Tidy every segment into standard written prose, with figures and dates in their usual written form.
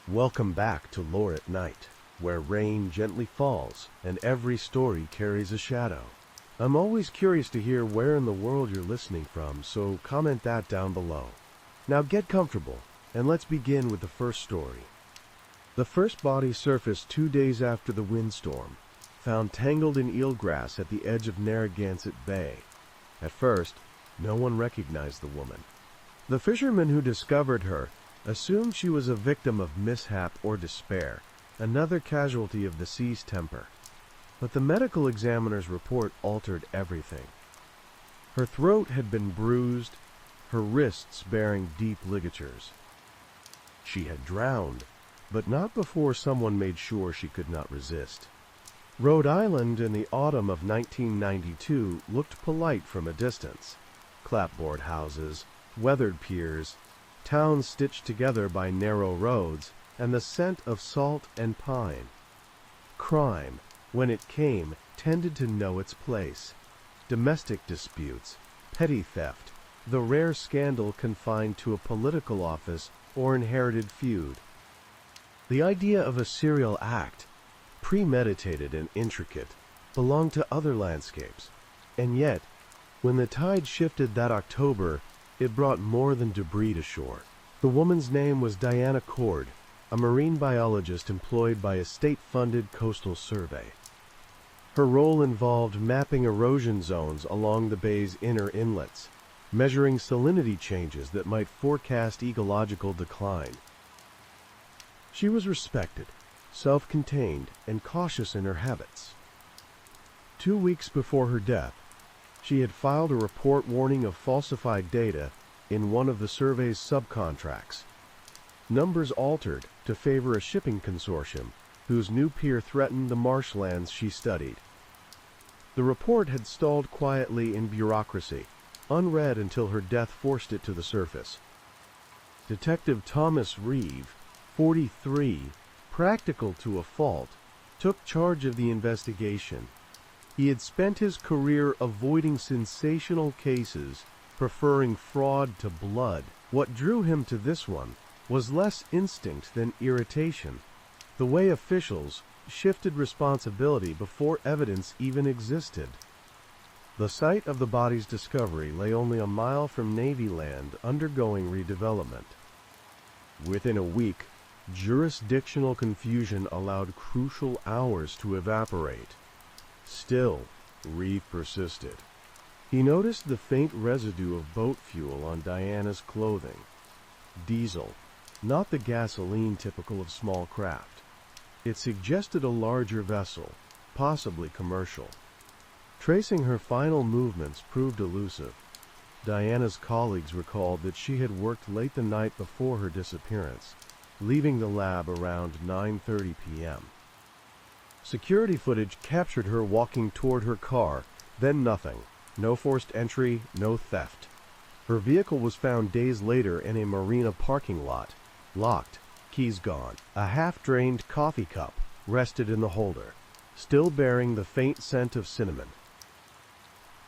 Welcome back to Lore at Night, where rain gently falls and every story carries a shadow. I'm always curious to hear where in the world you're listening from, so comment that down below. Now get comfortable, and let's begin with the first story. The first body surfaced 2 days after the windstorm, found tangled in eelgrass at the edge of Narragansett Bay. At first, no one recognized the woman. The fishermen who discovered her assumed she was a victim of mishap or despair, another casualty of the sea's temper. But the medical examiner's report altered everything. Her throat had been bruised, her wrists bearing deep ligatures. She had drowned, but not before someone made sure she could not resist. Rhode Island in the autumn of 1992 looked polite from a distance. Clapboard houses, weathered piers, towns stitched together by narrow roads, and the scent of salt and pine. Crime, when it came, tended to know its place. Domestic disputes, petty theft, the rare scandal confined to a political office or inherited feud. The idea of a serial act, premeditated and intricate, belonged to other landscapes. And yet, when the tide shifted that October, it brought more than debris to shore. The woman's name was Diana Cord, a marine biologist employed by a state-funded coastal survey. Her role involved mapping erosion zones along the bay's inner inlets, measuring salinity changes that might forecast ecological decline. She was respected, self-contained, and cautious in her habits. 2 weeks before her death, she had filed a report warning of falsified data in one of the survey's subcontracts. Numbers altered to favor a shipping consortium whose new pier threatened the marshlands she studied. The report had stalled quietly in bureaucracy, unread until her death forced it to the surface. Detective Thomas Reeve, 43, practical to a fault, took charge of the investigation. He had spent his career avoiding sensational cases, preferring fraud to blood. What drew him to this one was less instinct than irritation. The way officials shifted responsibility before evidence even existed. The site of the body's discovery lay only a mile from Navy land undergoing redevelopment. Within a week, jurisdictional confusion allowed crucial hours to evaporate. Still, Reeve persisted. He noticed the faint residue of boat fuel on Diana's clothing. Diesel, not the gasoline typical of small craft. It suggested a larger vessel, possibly commercial. Tracing her final movements proved elusive. Diana's colleagues recalled that she had worked late the night before her disappearance, leaving the lab around 9:30 p.m. Security footage captured her walking toward her car, then nothing. No forced entry, no theft. Her vehicle was found days later in a marina parking lot, locked, keys gone. A half-drained coffee cup rested in the holder, still bearing the faint scent of cinnamon.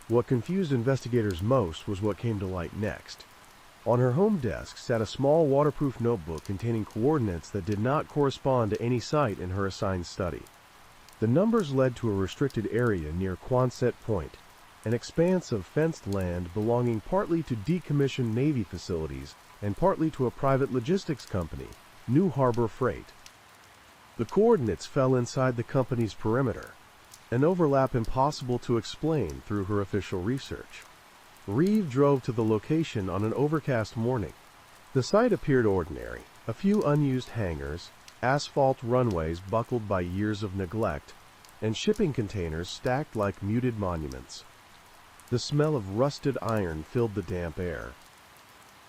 What confused investigators most was what came to light next. On her home desk sat a small waterproof notebook containing coordinates that did not correspond to any site in her assigned study. The numbers led to a restricted area near Quonset Point, an expanse of fenced land belonging partly to decommissioned Navy facilities and partly to a private logistics company, New Harbor Freight. The coordinates fell inside the company's perimeter, an overlap impossible to explain through her official research. Reeve drove to the location on an overcast morning. The site appeared ordinary, a few unused hangars, asphalt runways buckled by years of neglect, and shipping containers stacked like muted monuments. The smell of rusted iron filled the damp air.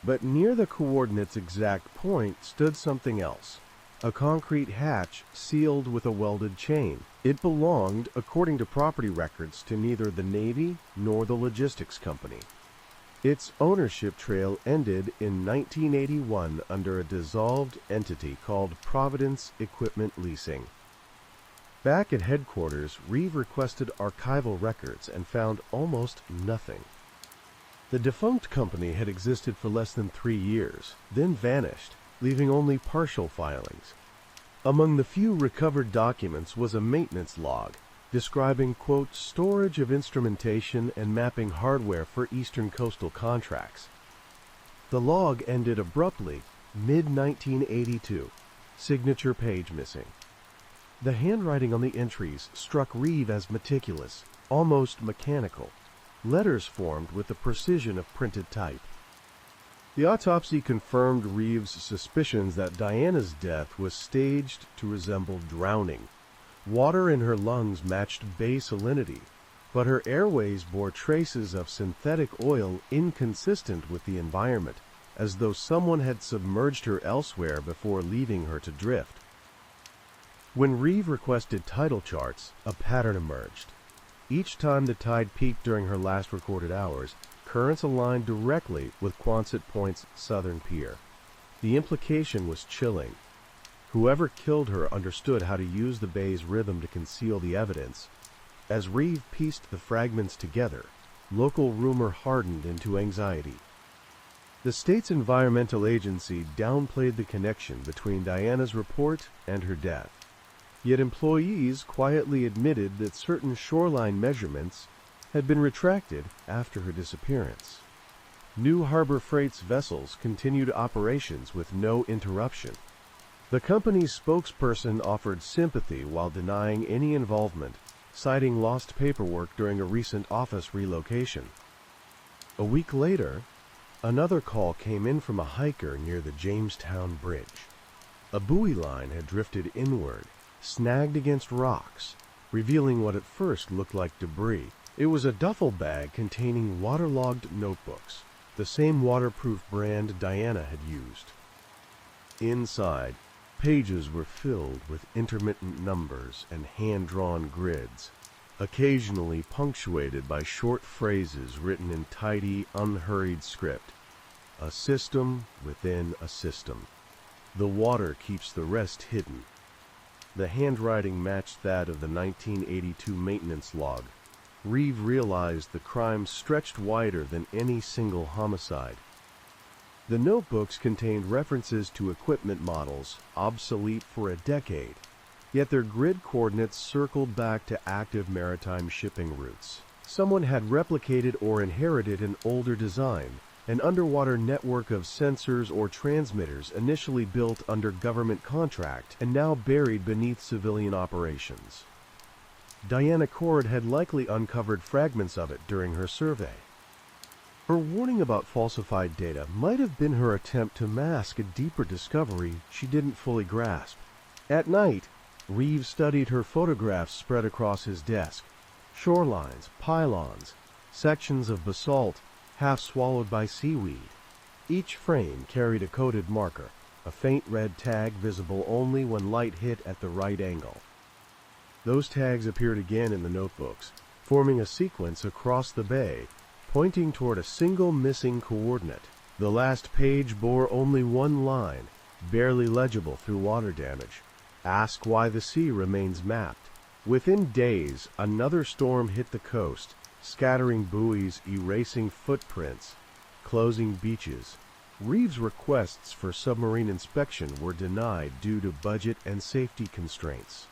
But near the coordinates' exact point stood something else, a concrete hatch sealed with a welded chain. It belonged, according to property records, to neither the Navy nor the logistics company. Its ownership trail ended in 1981 under a dissolved entity called Providence Equipment Leasing. Back at headquarters, Reeve requested archival records and found almost nothing. The defunct company had existed for less than 3 years, then vanished, leaving only partial filings. Among the few recovered documents was a maintenance log describing, quote, storage of instrumentation and mapping hardware for Eastern Coastal contracts. The log ended abruptly, mid-1982, signature page missing. The handwriting on the entries struck Reeve as meticulous, almost mechanical, letters formed with the precision of printed type. The autopsy confirmed Reeve's suspicions that Diana's death was staged to resemble drowning. Water in her lungs matched bay salinity, but her airways bore traces of synthetic oil inconsistent with the environment, as though someone had submerged her elsewhere before leaving her to drift. When Reeve requested tidal charts, a pattern emerged. Each time the tide peaked during her last recorded hours, currents aligned directly with Quonset Point's southern pier. The implication was chilling. Whoever killed her understood how to use the bay's rhythm to conceal the evidence. As Reeve pieced the fragments together, local rumor hardened into anxiety. The state's environmental agency downplayed the connection between Diana's report and her death. Yet employees quietly admitted that certain shoreline measurements had been retracted after her disappearance. New Harbor Freight's vessels continued operations with no interruption. The company's spokesperson offered sympathy while denying any involvement, citing lost paperwork during a recent office relocation. A week later, another call came in from a hiker near the Jamestown Bridge. A buoy line had drifted inward, snagged against rocks, revealing what at first looked like debris. It was a duffel bag containing waterlogged notebooks, the same waterproof brand Diana had used. Inside, pages were filled with intermittent numbers and hand-drawn grids, occasionally punctuated by short phrases written in tidy, unhurried script. A system within a system. The water keeps the rest hidden. The handwriting matched that of the 1982 maintenance log. Reeve realized the crime stretched wider than any single homicide. The notebooks contained references to equipment models, obsolete for a decade, yet their grid coordinates circled back to active maritime shipping routes. Someone had replicated or inherited an older design, an underwater network of sensors or transmitters initially built under government contract and now buried beneath civilian operations. Diana Cord had likely uncovered fragments of it during her survey. Her warning about falsified data might have been her attempt to mask a deeper discovery she didn't fully grasp. At night, Reeve studied her photographs spread across his desk. Shorelines, pylons, sections of basalt, half swallowed by seaweed. Each frame carried a coded marker, a faint red tag visible only when light hit at the right angle. Those tags appeared again in the notebooks, forming a sequence across the bay, pointing toward a single missing coordinate. The last page bore only one line, barely legible through water damage. Ask why the sea remains mapped. Within days, another storm hit the coast, scattering buoys, erasing footprints, closing beaches. Reeve's requests for submarine inspection were denied due to budget and safety constraints.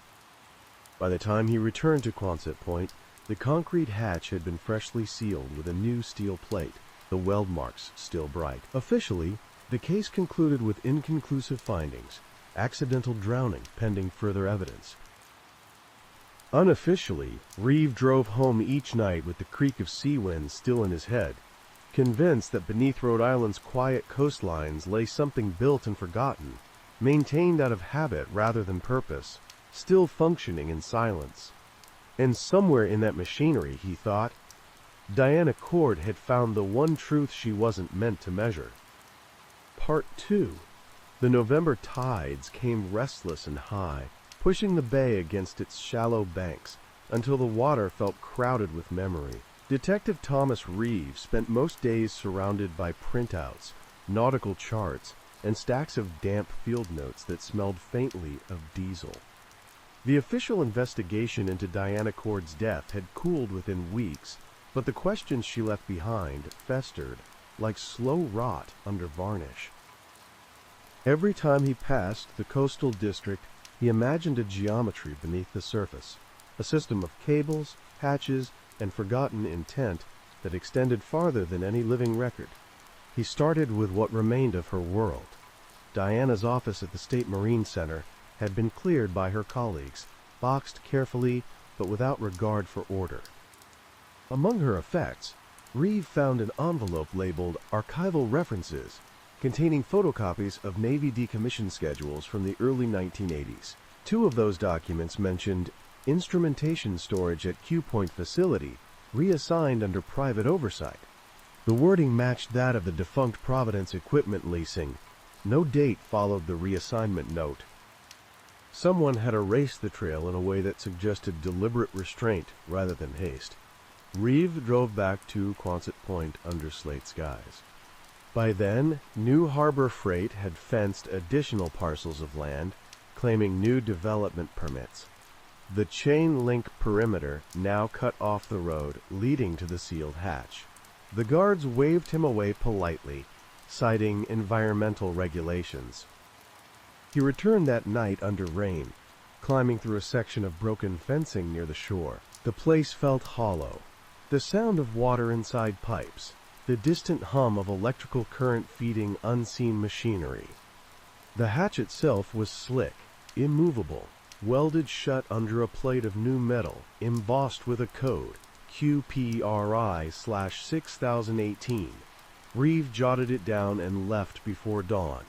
By the time he returned to Quonset Point, the concrete hatch had been freshly sealed with a new steel plate, the weld marks still bright. Officially, the case concluded with inconclusive findings, accidental drowning pending further evidence. Unofficially, Reeve drove home each night with the creak of sea winds still in his head, convinced that beneath Rhode Island's quiet coastlines lay something built and forgotten, maintained out of habit rather than purpose, still functioning in silence. And somewhere in that machinery, he thought, Diana Cord had found the one truth she wasn't meant to measure. Part 2. The November tides came restless and high, pushing the bay against its shallow banks until the water felt crowded with memory. Detective Thomas Reeve spent most days surrounded by printouts, nautical charts, and stacks of damp field notes that smelled faintly of diesel. The official investigation into Diana Cord's death had cooled within weeks, but the questions she left behind festered like slow rot under varnish. Every time he passed the coastal district, he imagined a geometry beneath the surface, a system of cables, hatches, and forgotten intent that extended farther than any living record. He started with what remained of her world. Diana's office at the State Marine Center had been cleared by her colleagues, boxed carefully but without regard for order. Among her effects, Reeve found an envelope labeled Archival References, containing photocopies of Navy decommission schedules from the early 1980s. Two of those documents mentioned instrumentation storage at Q Point facility, reassigned under private oversight. The wording matched that of the defunct Providence equipment leasing. No date followed the reassignment note. Someone had erased the trail in a way that suggested deliberate restraint rather than haste. Reeve drove back to Quonset Point under slate skies. By then, New Harbor Freight had fenced additional parcels of land, claiming new development permits. The chain-link perimeter now cut off the road leading to the sealed hatch. The guards waved him away politely, citing environmental regulations. He returned that night under rain, climbing through a section of broken fencing near the shore. The place felt hollow. The sound of water inside pipes, the distant hum of electrical current feeding unseen machinery. The hatch itself was slick, immovable, welded shut under a plate of new metal, embossed with a code, QPRI/6018. Reeve jotted it down and left before dawn.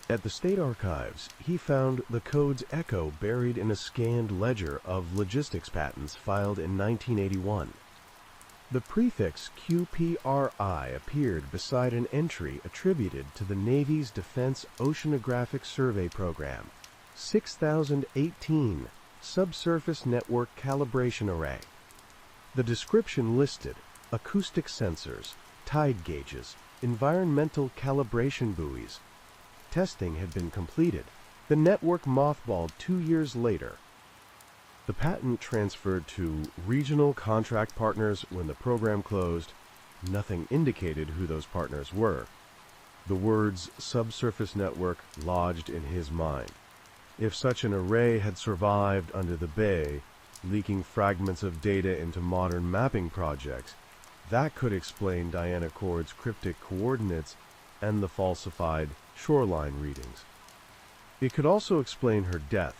At the State Archives, he found the code's echo buried in a scanned ledger of logistics patents filed in 1981. The prefix QPRI appeared beside an entry attributed to the Navy's Defense Oceanographic Survey Program, 6018, Subsurface Network Calibration Array. The description listed acoustic sensors, tide gauges, environmental calibration buoys. Testing had been completed. The network mothballed 2 years later. The patent transferred to regional contract partners when the program closed. Nothing indicated who those partners were. The words subsurface network lodged in his mind. If such an array had survived under the bay, leaking fragments of data into modern mapping projects, that could explain Diana Cord's cryptic coordinates and the falsified shoreline readings. It could also explain her death.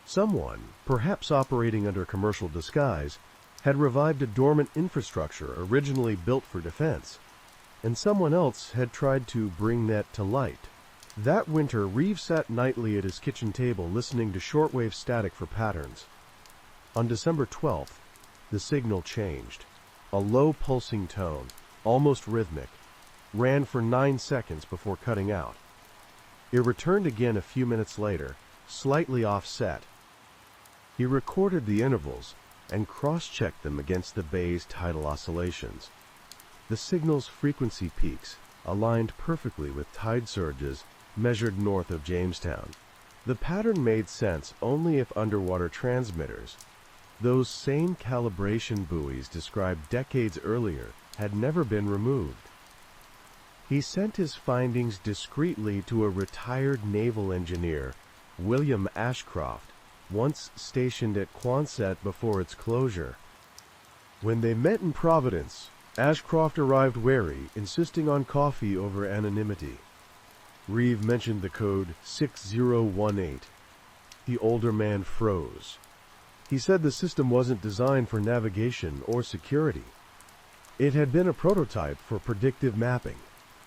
Someone, perhaps operating under commercial disguise, had revived a dormant infrastructure originally built for defense, and someone else had tried to bring that to light. That winter, Reeve sat nightly at his kitchen table listening to shortwave static for patterns. On December 12th, the signal changed. A low pulsing tone, almost rhythmic, ran for 9 seconds before cutting out. It returned again a few minutes later, slightly offset. He recorded the intervals and cross-checked them against the bay's tidal oscillations. The signal's frequency peaks aligned perfectly with tide surges measured north of Jamestown. The pattern made sense only if underwater transmitters, those same calibration buoys described decades earlier, had never been removed. He sent his findings discreetly to a retired naval engineer, William Ashcroft, once stationed at Quonset before its closure. When they met in Providence, Ashcroft arrived wary, insisting on coffee over anonymity. Reeve mentioned the code 6018. The older man froze. He said the system wasn't designed for navigation or security. It had been a prototype for predictive mapping,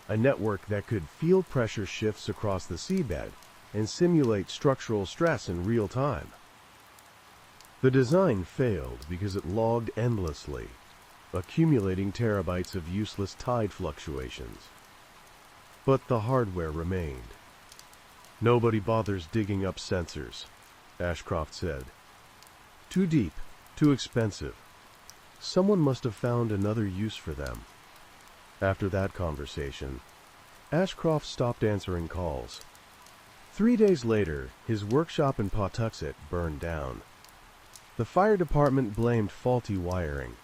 a network that could feel pressure shifts across the seabed and simulate structural stress in real time. The design failed because it logged endlessly, accumulating terabytes of useless tide fluctuations. But the hardware remained. "Nobody bothers digging up sensors," Ashcroft said. "Too deep, too expensive. Someone must have found another use for them." After that conversation, Ashcroft stopped answering calls. 3 days later, his workshop in Pawtuxet burned down. The fire department blamed faulty wiring.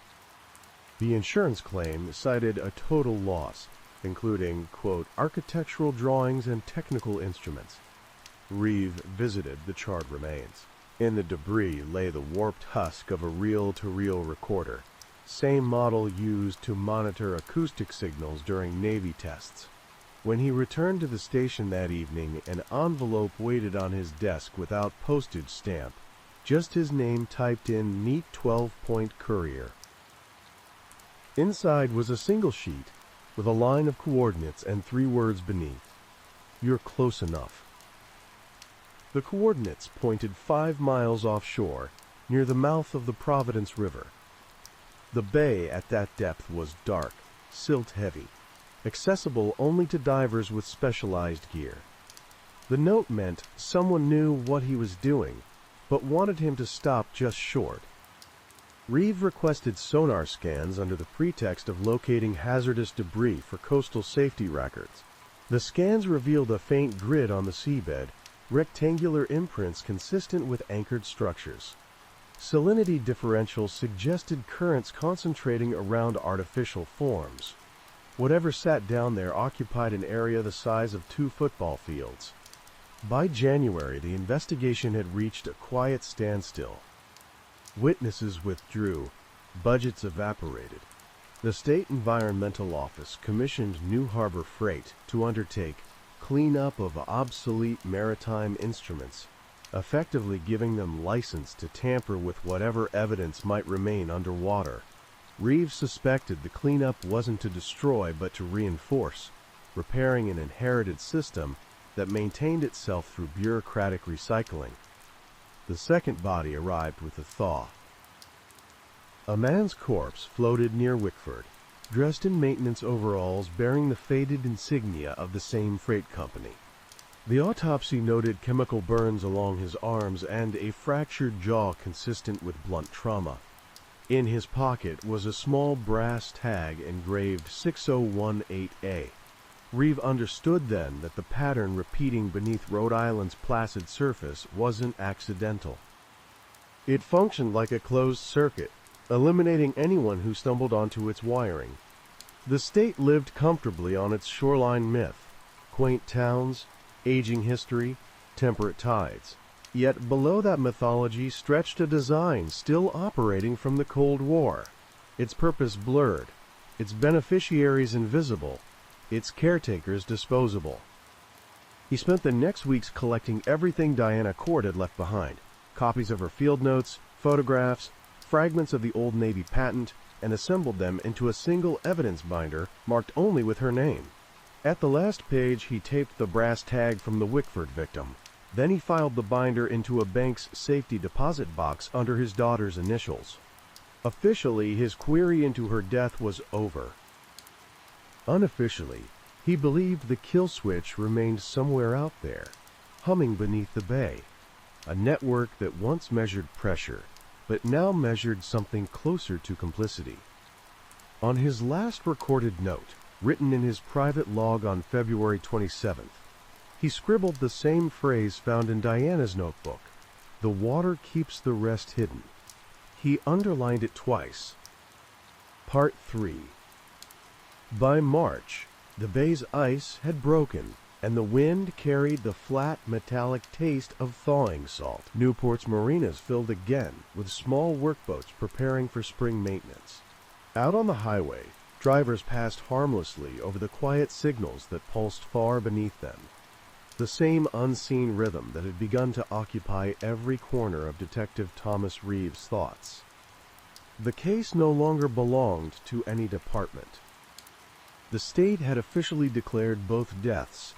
The insurance claim cited a total loss, including, quote, architectural drawings and technical instruments. Reeve visited the charred remains. In the debris lay the warped husk of a reel-to-reel recorder, same model used to monitor acoustic signals during Navy tests. When he returned to the station that evening, an envelope waited on his desk without postage stamp, just his name typed in neat 12-point courier. Inside was a single sheet with a line of coordinates and 3 words beneath, "You're close enough." The coordinates pointed 5 miles offshore, near the mouth of the Providence River. The bay at that depth was dark, silt-heavy, accessible only to divers with specialized gear. The note meant someone knew what he was doing, but wanted him to stop just short. Reeve requested sonar scans under the pretext of locating hazardous debris for coastal safety records. The scans revealed a faint grid on the seabed, rectangular imprints consistent with anchored structures. Salinity differentials suggested currents concentrating around artificial forms. Whatever sat down there occupied an area the size of 2 football fields. By January, the investigation had reached a quiet standstill. Witnesses withdrew, budgets evaporated. The State Environmental Office commissioned New Harbor Freight to undertake cleanup of obsolete maritime instruments, effectively giving them license to tamper with whatever evidence might remain underwater. Reeves suspected the cleanup wasn't to destroy but to reinforce, repairing an inherited system that maintained itself through bureaucratic recycling. The second body arrived with a thaw. A man's corpse floated near Wickford, dressed in maintenance overalls bearing the faded insignia of the same freight company. The autopsy noted chemical burns along his arms and a fractured jaw consistent with blunt trauma. In his pocket was a small brass tag engraved 6018A. Reeve understood then that the pattern repeating beneath Rhode Island's placid surface wasn't accidental. It functioned like a closed circuit, eliminating anyone who stumbled onto its wiring. The state lived comfortably on its shoreline myth, quaint towns, aging history, temperate tides. Yet below that mythology stretched a design still operating from the Cold War, its purpose blurred, its beneficiaries invisible, its caretakers disposable. He spent the next weeks collecting everything Diana Cord had left behind, copies of her field notes, photographs, fragments of the old Navy patent, and assembled them into a single evidence binder marked only with her name. At the last page he taped the brass tag from the Wickford victim. Then he filed the binder into a bank's safety deposit box under his daughter's initials. Officially, his query into her death was over. Unofficially, he believed the kill switch remained somewhere out there, humming beneath the bay, a network that once measured pressure, but now measured something closer to complicity. On his last recorded note, written in his private log on February 27th, he scribbled the same phrase found in Diana's notebook, "The water keeps the rest hidden." He underlined it twice. Part 3. By March, the bay's ice had broken, and the wind carried the flat, metallic taste of thawing salt. Newport's marinas filled again, with small workboats preparing for spring maintenance. Out on the highway, drivers passed harmlessly over the quiet signals that pulsed far beneath them. The same unseen rhythm that had begun to occupy every corner of Detective Thomas Reeves' thoughts. The case no longer belonged to any department. The state had officially declared both deaths,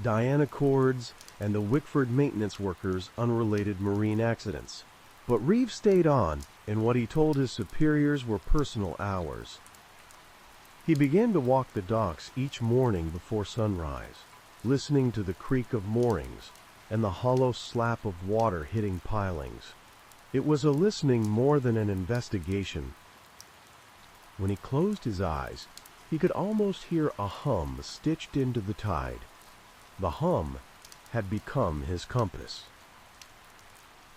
Diana Cord's and the Wickford maintenance workers' unrelated marine accidents. But Reeves stayed on in what he told his superiors were personal hours. He began to walk the docks each morning before sunrise, listening to the creak of moorings and the hollow slap of water hitting pilings. It was a listening more than an investigation. When he closed his eyes, he could almost hear a hum stitched into the tide. The hum had become his compass.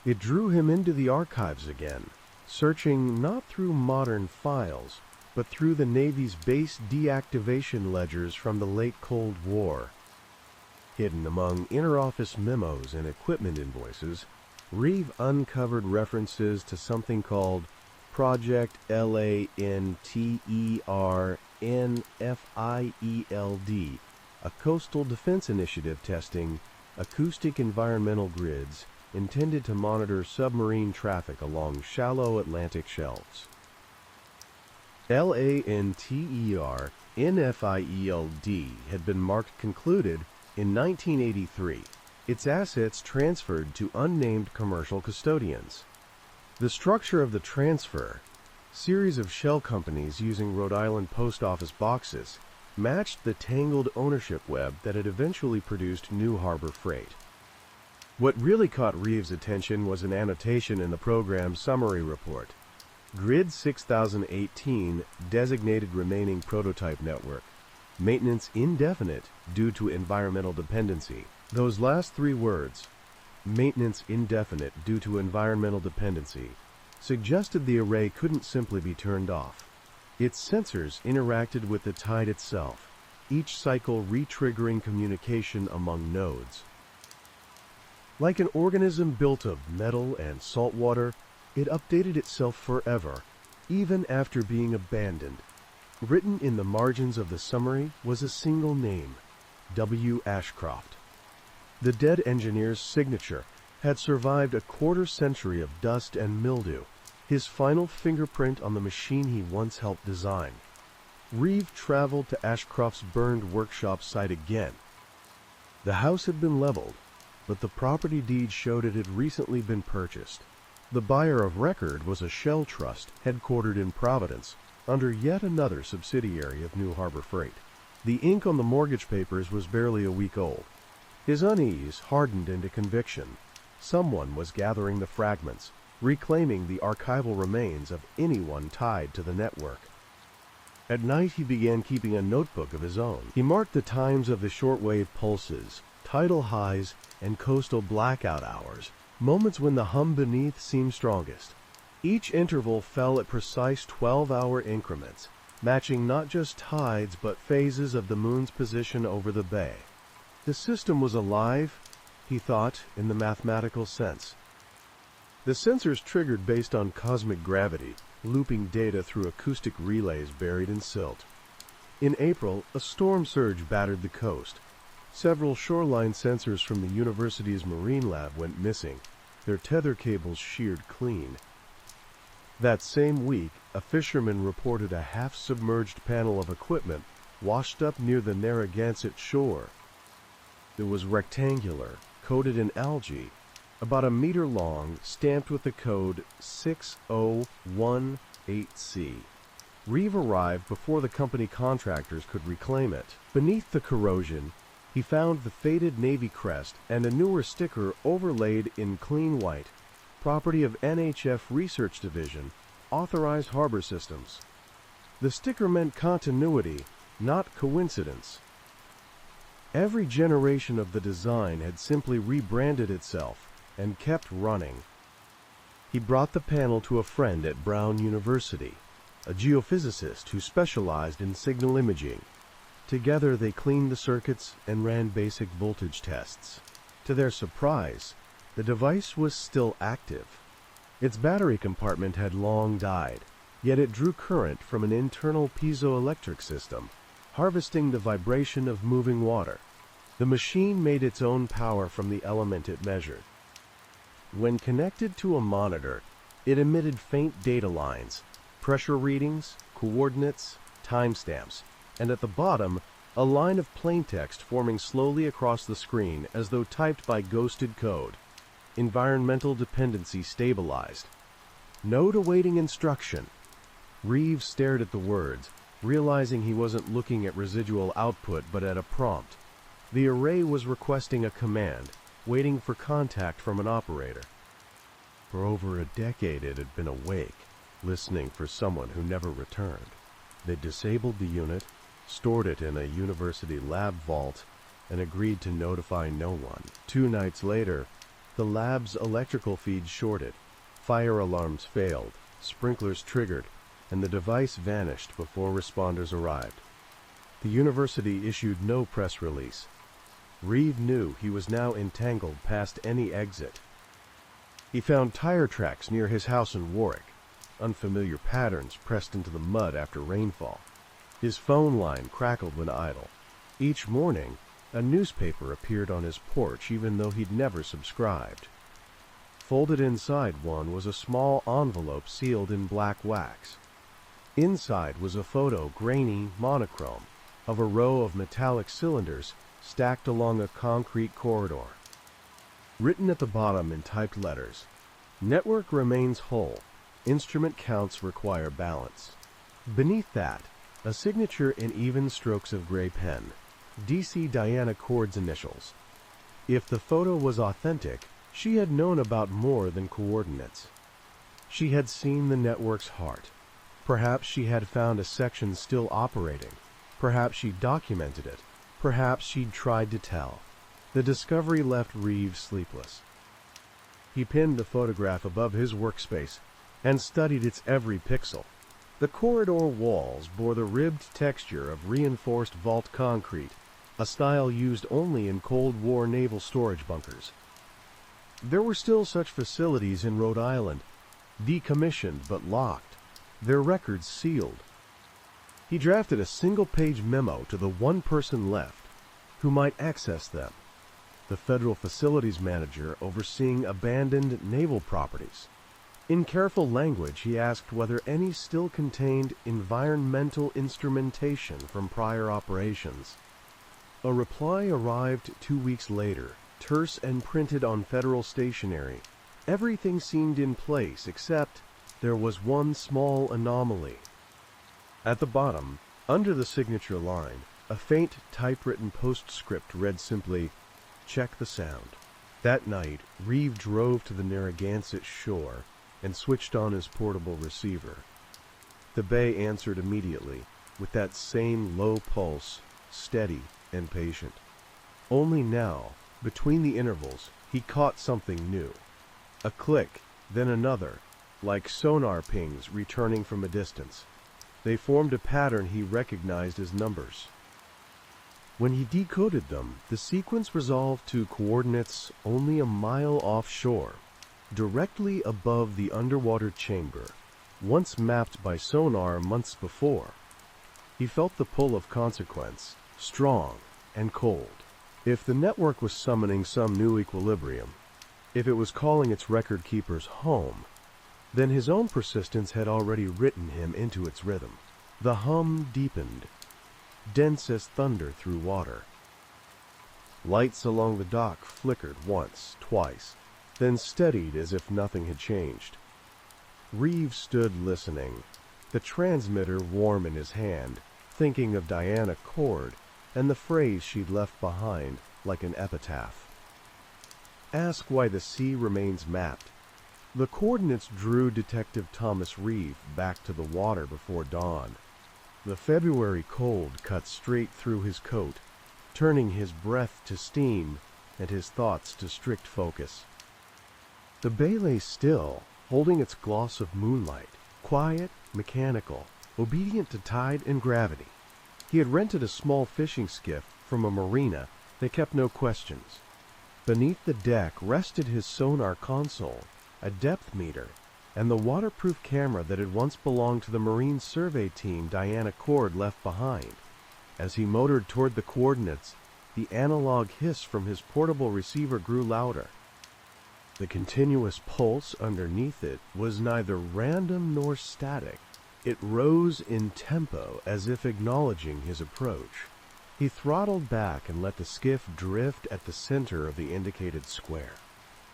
It drew him into the archives again, searching not through modern files, but through the Navy's base deactivation ledgers from the late Cold War. Hidden among inter-office memos and equipment invoices, Reeve uncovered references to something called Project LANTERNFIELD, a coastal defense initiative testing acoustic environmental grids intended to monitor submarine traffic along shallow Atlantic shelves. LANTERNFIELD had been marked concluded in 1983, its assets transferred to unnamed commercial custodians. The structure of the transfer, series of shell companies using Rhode Island post office boxes, matched the tangled ownership web that had eventually produced New Harbor Freight. What really caught Reeve's attention was an annotation in the program's summary report. Grid 6018, designated remaining prototype network. Maintenance indefinite due to environmental dependency. Those last three words, maintenance indefinite due to environmental dependency, suggested the array couldn't simply be turned off. Its sensors interacted with the tide itself, each cycle re-triggering communication among nodes. Like an organism built of metal and salt water, it updated itself forever, even after being abandoned. Written in the margins of the summary was a single name, W. Ashcroft. The dead engineer's signature had survived a quarter-century of dust and mildew, his final fingerprint on the machine he once helped design. Reeve traveled to Ashcroft's burned workshop site again. The house had been leveled, but the property deed showed it had recently been purchased. The buyer of record was a shell trust headquartered in Providence, under yet another subsidiary of New Harbor Freight. The ink on the mortgage papers was barely a week old. His unease hardened into conviction. Someone was gathering the fragments, reclaiming the archival remains of anyone tied to the network. At night he began keeping a notebook of his own. He marked the times of the shortwave pulses, tidal highs, and coastal blackout hours, moments when the hum beneath seemed strongest. Each interval fell at precise 12-hour increments, matching not just tides but phases of the moon's position over the bay. The system was alive, he thought, in the mathematical sense. The sensors triggered based on cosmic gravity, looping data through acoustic relays buried in silt. In April, a storm surge battered the coast. Several shoreline sensors from the university's marine lab went missing, their tether cables sheared clean. That same week, a fisherman reported a half-submerged panel of equipment washed up near the Narragansett shore. It was rectangular, coated in algae, about a meter long, stamped with the code 6018C. Reeve arrived before the company contractors could reclaim it. Beneath the corrosion, he found the faded Navy crest and a newer sticker overlaid in clean white, property of NHF Research Division, Authorized Harbor Systems. The sticker meant continuity, not coincidence. Every generation of the design had simply rebranded itself and kept running. He brought the panel to a friend at Brown University, a geophysicist who specialized in signal imaging. Together they cleaned the circuits and ran basic voltage tests. To their surprise, the device was still active. Its battery compartment had long died, yet it drew current from an internal piezoelectric system, harvesting the vibration of moving water. The machine made its own power from the element it measured. When connected to a monitor, it emitted faint data lines, pressure readings, coordinates, timestamps, and at the bottom, a line of plain text forming slowly across the screen as though typed by ghosted code. Environmental dependency stabilized. Node awaiting instruction. Reeve stared at the words, realizing he wasn't looking at residual output but at a prompt. The array was requesting a command, waiting for contact from an operator. For over a decade it had been awake, listening for someone who never returned. They disabled the unit, stored it in a university lab vault, and agreed to notify no one. 2 nights later, the lab's electrical feed shorted, fire alarms failed, sprinklers triggered, and the device vanished before responders arrived. The university issued no press release. Reeve knew he was now entangled past any exit. He found tire tracks near his house in Warwick, unfamiliar patterns pressed into the mud after rainfall. His phone line crackled when idle. Each morning, a newspaper appeared on his porch even though he'd never subscribed. Folded inside one was a small envelope sealed in black wax. Inside was a photo, grainy, monochrome, of a row of metallic cylinders stacked along a concrete corridor. Written at the bottom in typed letters, "Network remains whole. Instrument counts require balance." Beneath that, a signature in even strokes of gray pen, DC Diana Cord's initials. If the photo was authentic, she had known about more than coordinates. She had seen the network's heart. Perhaps she had found a section still operating. Perhaps she documented it. Perhaps she'd tried to tell. The discovery left Reeve sleepless. He pinned the photograph above his workspace and studied its every pixel. The corridor walls bore the ribbed texture of reinforced vault concrete, a style used only in Cold War naval storage bunkers. There were still such facilities in Rhode Island, decommissioned but locked, their records sealed. He drafted a single-page memo to the one person left who might access them, the federal facilities manager overseeing abandoned naval properties. In careful language, he asked whether any still contained environmental instrumentation from prior operations. A reply arrived 2 weeks later, terse and printed on federal stationery. Everything seemed in place, except there was one small anomaly. At the bottom, under the signature line, a faint typewritten postscript read simply, "Check the sound." That night, Reeve drove to the Narragansett shore and switched on his portable receiver. The bay answered immediately, with that same low pulse, steady and patient. Only now, between the intervals, he caught something new. A click, then another, like sonar pings returning from a distance. They formed a pattern he recognized as numbers. When he decoded them, the sequence resolved to coordinates only a mile offshore, directly above the underwater chamber, once mapped by sonar months before. He felt the pull of consequence, strong and cold. If the network was summoning some new equilibrium, if it was calling its record keepers home, then his own persistence had already written him into its rhythm. The hum deepened, dense as thunder through water. Lights along the dock flickered once, twice, then steadied as if nothing had changed. Reeve stood listening, the transmitter warm in his hand, thinking of Diana Cord and the phrase she'd left behind like an epitaph. Ask why the sea remains mapped. The coordinates drew Detective Thomas Reeve back to the water before dawn. The February cold cut straight through his coat, turning his breath to steam and his thoughts to strict focus. The bay lay still, holding its gloss of moonlight, quiet, mechanical, obedient to tide and gravity. He had rented a small fishing skiff from a marina that kept no questions. Beneath the deck rested his sonar console, a depth meter, and the waterproof camera that had once belonged to the Marine survey team Diana Cord left behind. As he motored toward the coordinates, the analog hiss from his portable receiver grew louder. The continuous pulse underneath it was neither random nor static. It rose in tempo as if acknowledging his approach. He throttled back and let the skiff drift at the center of the indicated square.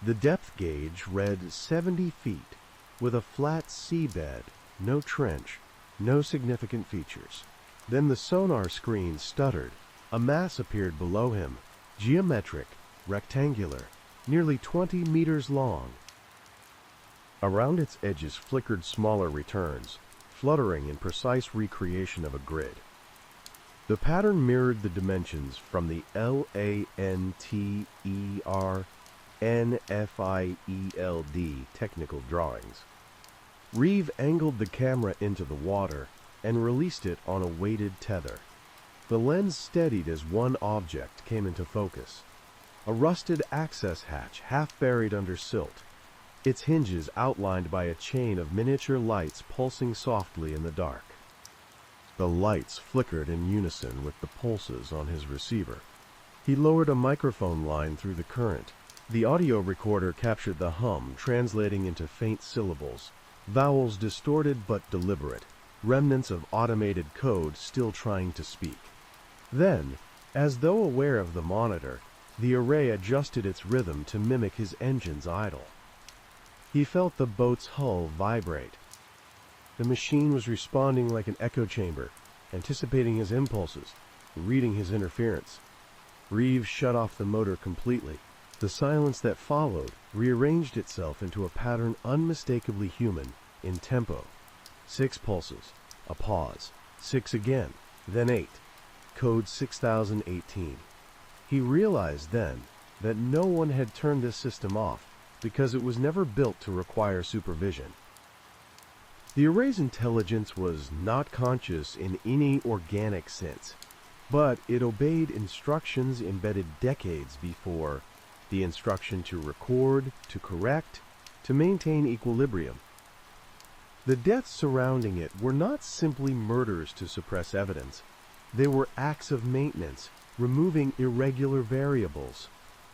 The depth gauge read 70 feet, with a flat seabed, no trench, no significant features. Then the sonar screen stuttered. A mass appeared below him, geometric, rectangular, nearly 20 meters long. Around its edges flickered smaller returns, fluttering in precise recreation of a grid. The pattern mirrored the dimensions from the LANTERNFIELD technical drawings. Reeve angled the camera into the water and released it on a weighted tether. The lens steadied as one object came into focus. A rusted access hatch half buried under silt, its hinges outlined by a chain of miniature lights pulsing softly in the dark. The lights flickered in unison with the pulses on his receiver. He lowered a microphone line through the current. The audio recorder captured the hum, translating into faint syllables, vowels distorted but deliberate, remnants of automated code still trying to speak. Then, as though aware of the monitor, the array adjusted its rhythm to mimic his engine's idle. He felt the boat's hull vibrate. The machine was responding like an echo chamber, anticipating his impulses, reading his interference. Reeve shut off the motor completely. The silence that followed rearranged itself into a pattern unmistakably human, in tempo. 6 pulses, a pause, 6 again, then 8. Code 6018. He realized then that no one had turned this system off because it was never built to require supervision. The array's intelligence was not conscious in any organic sense, but it obeyed instructions embedded decades before: the instruction to record, to correct, to maintain equilibrium. The deaths surrounding it were not simply murders to suppress evidence. They were acts of maintenance, removing irregular variables.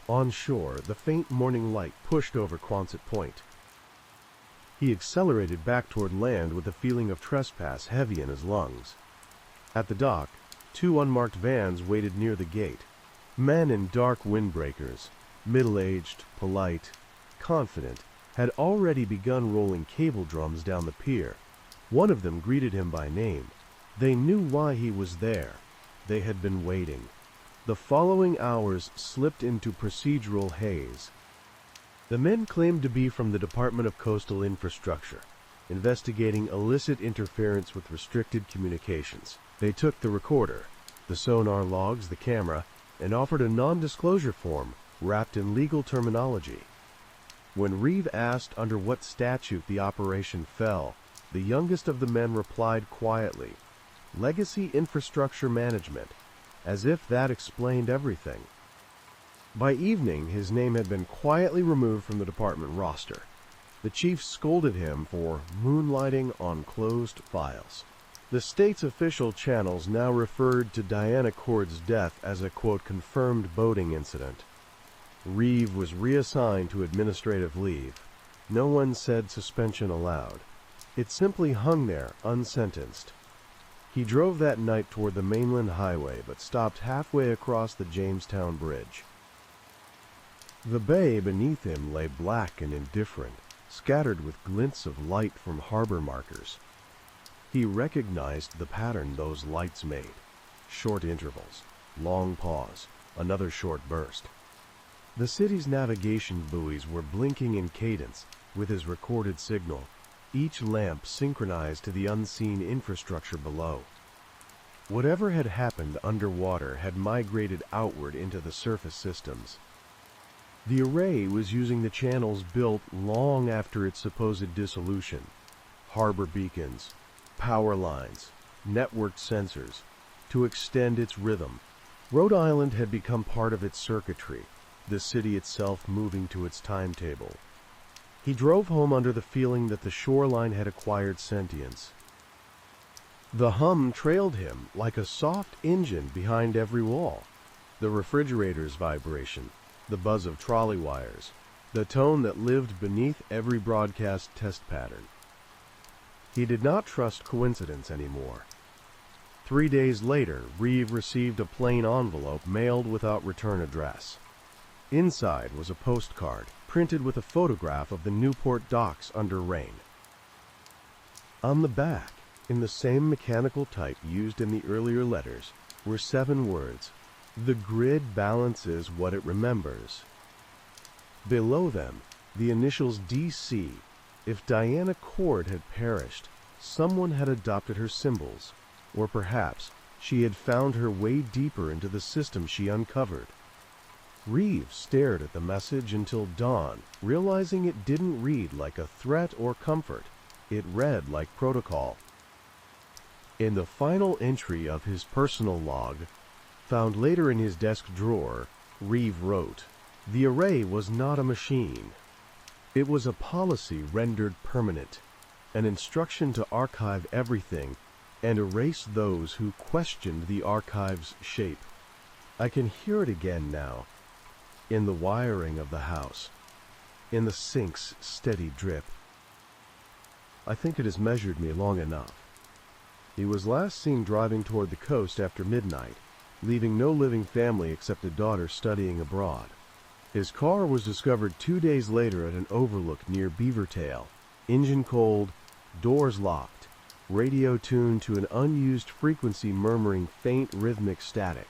On shore, the faint morning light pushed over Quonset Point. He accelerated back toward land with a feeling of trespass heavy in his lungs. At the dock, 2 unmarked vans waited near the gate. Men in dark windbreakers, middle-aged, polite, confident, had already begun rolling cable drums down the pier. One of them greeted him by name. They knew why he was there. They had been waiting. The following hours slipped into procedural haze. The men claimed to be from the Department of Coastal Infrastructure, investigating illicit interference with restricted communications. They took the recorder, the sonar logs, the camera, and offered a non-disclosure form wrapped in legal terminology. When Reeve asked under what statute the operation fell, the youngest of the men replied quietly, "Legacy Infrastructure Management," as if that explained everything. By evening, his name had been quietly removed from the department roster. The chief scolded him for moonlighting on closed files. The state's official channels now referred to Diana Cord's death as a, quote, confirmed boating incident. Reeve was reassigned to administrative leave. No one said suspension aloud. It simply hung there, unsentenced. He drove that night toward the mainland highway, but stopped halfway across the Jamestown Bridge. The bay beneath him lay black and indifferent, scattered with glints of light from harbor markers. He recognized the pattern those lights made. Short intervals, long pause, another short burst. The city's navigation buoys were blinking in cadence with his recorded signal, each lamp synchronized to the unseen infrastructure below. Whatever had happened underwater had migrated outward into the surface systems. The array was using the channels built long after its supposed dissolution: harbor beacons, power lines, networked sensors, to extend its rhythm. Rhode Island had become part of its circuitry, the city itself moving to its timetable. He drove home under the feeling that the shoreline had acquired sentience. The hum trailed him like a soft engine behind every wall. The refrigerator's vibration, the buzz of trolley wires, the tone that lived beneath every broadcast test pattern. He did not trust coincidence anymore. 3 days later, Reeve received a plain envelope mailed without return address. Inside was a postcard, printed with a photograph of the Newport docks under rain. On the back, in the same mechanical type used in the earlier letters, were 7 words: "The grid balances what it remembers." Below them, the initials DC. If Diana Cord had perished, someone had adopted her symbols, or perhaps she had found her way deeper into the system she uncovered. Reeve stared at the message until dawn, realizing it didn't read like a threat or comfort. It read like protocol. In the final entry of his personal log, found later in his desk drawer, Reeve wrote, "The array was not a machine. It was a policy rendered permanent, an instruction to archive everything and erase those who questioned the archive's shape. I can hear it again now, in the wiring of the house, in the sink's steady drip. I think it has measured me long enough." He was last seen driving toward the coast after midnight, leaving no living family except a daughter studying abroad. His car was discovered 2 days later at an overlook near Beavertail, engine cold, doors locked, radio tuned to an unused frequency murmuring faint rhythmic static.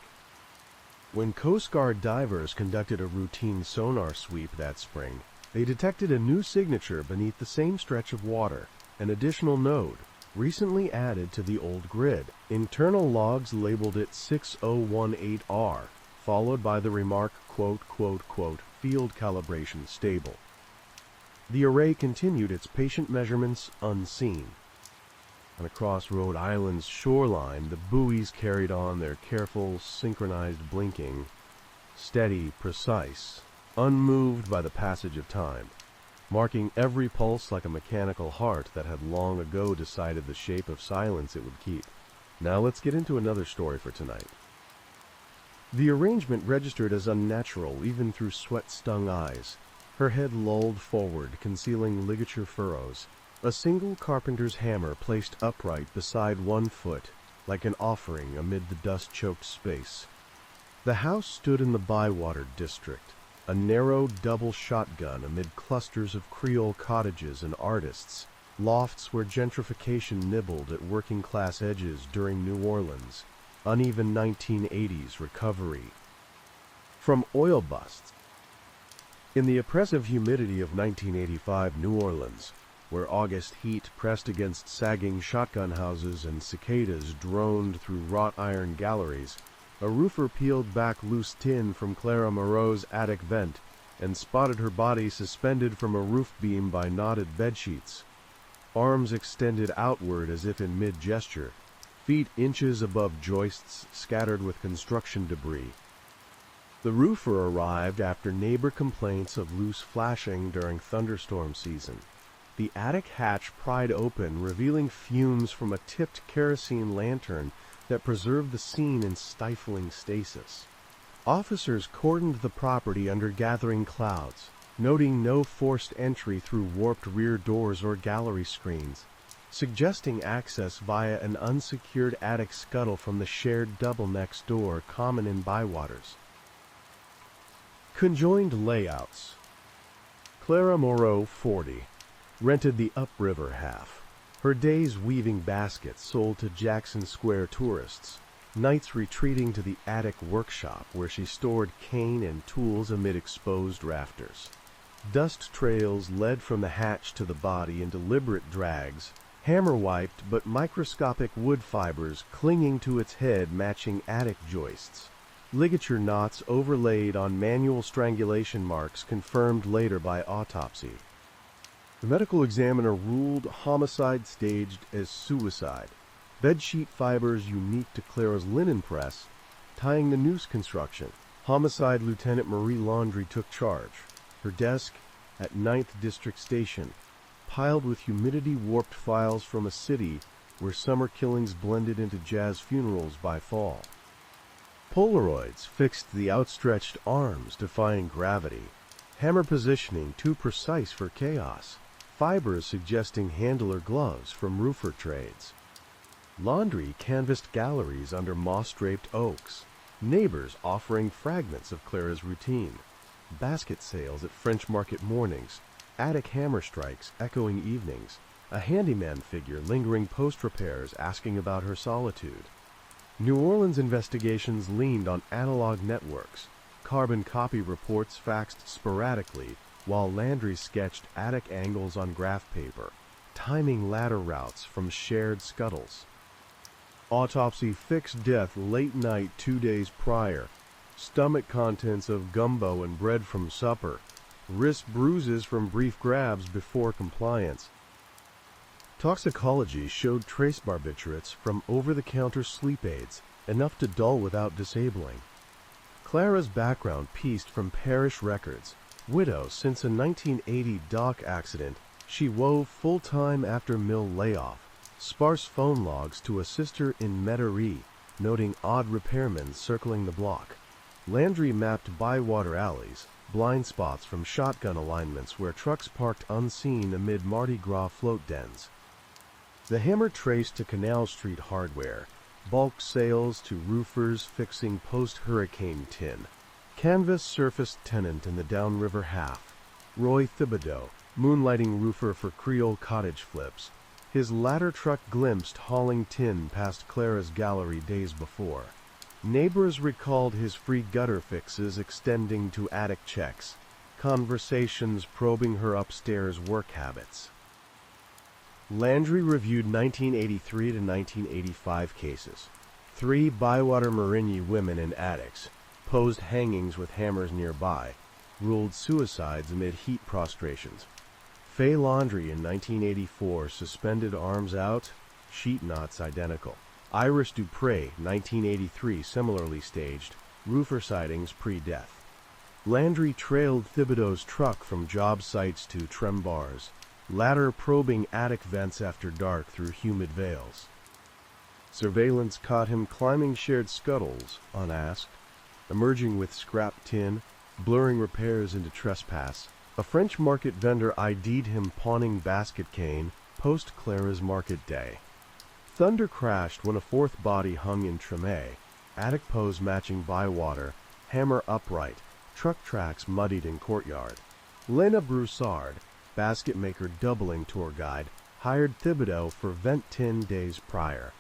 When Coast Guard divers conducted a routine sonar sweep that spring, they detected a new signature beneath the same stretch of water, an additional node, recently added to the old grid. Internal logs labeled it 6018R, followed by the remark, quote, quote, quote, "field calibration stable." The array continued its patient measurements unseen. And across Rhode Island's shoreline, the buoys carried on their careful, synchronized blinking, steady, precise, unmoved by the passage of time, marking every pulse like a mechanical heart that had long ago decided the shape of silence it would keep. Now let's get into another story for tonight. The arrangement registered as unnatural even through sweat-stung eyes, her head lolled forward, concealing ligature furrows, a single carpenter's hammer placed upright beside one foot, like an offering amid the dust-choked space. The house stood in the Bywater district, a narrow double shotgun amid clusters of Creole cottages and artists, lofts where gentrification nibbled at working-class edges during New Orleans, uneven 1980s recovery. From oil busts. In the oppressive humidity of 1985 New Orleans, where August heat pressed against sagging shotgun houses and cicadas droned through wrought iron galleries, a roofer peeled back loose tin from Clara Moreau's attic vent and spotted her body suspended from a roof beam by knotted bedsheets, arms extended outward as if in mid-gesture, feet inches above joists scattered with construction debris. The roofer arrived after neighbor complaints of loose flashing during thunderstorm season. The attic hatch pried open, revealing fumes from a tipped kerosene lantern that preserved the scene in stifling stasis. Officers cordoned the property under gathering clouds, noting no forced entry through warped rear doors or gallery screens, suggesting access via an unsecured attic scuttle from the shared double next door common in Bywaters. Conjoined layouts. Clara Moreau, 40, rented the upriver half, her days weaving baskets sold to Jackson Square tourists, nights retreating to the attic workshop where she stored cane and tools amid exposed rafters. Dust trails led from the hatch to the body in deliberate drags, hammer-wiped but microscopic wood fibers clinging to its head matching attic joists, ligature knots overlaid on manual strangulation marks confirmed later by autopsy. The medical examiner ruled homicide staged as suicide, bedsheet fibers unique to Clara's linen press, tying the noose construction. Homicide Lieutenant Marie Laundrie took charge, her desk at 9th District Station, piled with humidity-warped files from a city where summer killings blended into jazz funerals by fall. Polaroids fixed the outstretched arms defying gravity, hammer positioning too precise for chaos, fibers suggesting handler gloves from roofer trades. Laundrie canvassed galleries under moss-draped oaks, neighbors offering fragments of Clara's routine, basket sales at French Market mornings, attic hammer strikes echoing evenings, a handyman figure lingering post-repairs asking about her solitude. New Orleans investigations leaned on analog networks, carbon copy reports faxed sporadically, while Landry sketched attic angles on graph paper, timing ladder routes from shared scuttles. Autopsy fixed death late night 2 days prior, stomach contents of gumbo and bread from supper, wrist bruises from brief grabs before compliance. Toxicology showed trace barbiturates from over-the-counter sleep aids, enough to dull without disabling. Clara's background pieced from parish records. Widow since a 1980 dock accident, she wove full-time after mill layoff. Sparse phone logs to a sister in Metairie, noting odd repairmen circling the block. Landry mapped Bywater alleys, blind spots from shotgun alignments where trucks parked unseen amid Mardi Gras float dens. The hammer traced to Canal Street hardware, bulk sales to roofers fixing post-hurricane tin. Canvas surfaced tenant in the downriver half. Roy Thibodeau, moonlighting roofer for Creole cottage flips. His ladder truck glimpsed hauling tin past Clara's gallery days before. Neighbors recalled his free gutter fixes extending to attic checks. Conversations probing her upstairs work habits. Landry reviewed 1983 to 1985 cases. 3 Bywater Marigny women in attics, posed hangings with hammers nearby, ruled suicides amid heat prostrations. Fay Laundrie in 1984, suspended arms out, sheet knots identical. Iris Dupre, 1983, similarly staged, roofer sightings pre-death. Landry trailed Thibodeau's truck from job sites to trem bars, ladder probing attic vents after dark through humid veils. Surveillance caught him climbing shared scuttles, unasked, emerging with scrap tin, blurring repairs into trespass. A French market vendor ID'd him pawning basket cane post-Clara's market day. Thunder crashed when a 4th body hung in Tremé, attic pose matching Bywater, hammer upright, truck tracks muddied in courtyard. Lena Broussard, basket maker doubling tour guide, hired Thibodeau for vent tin days prior.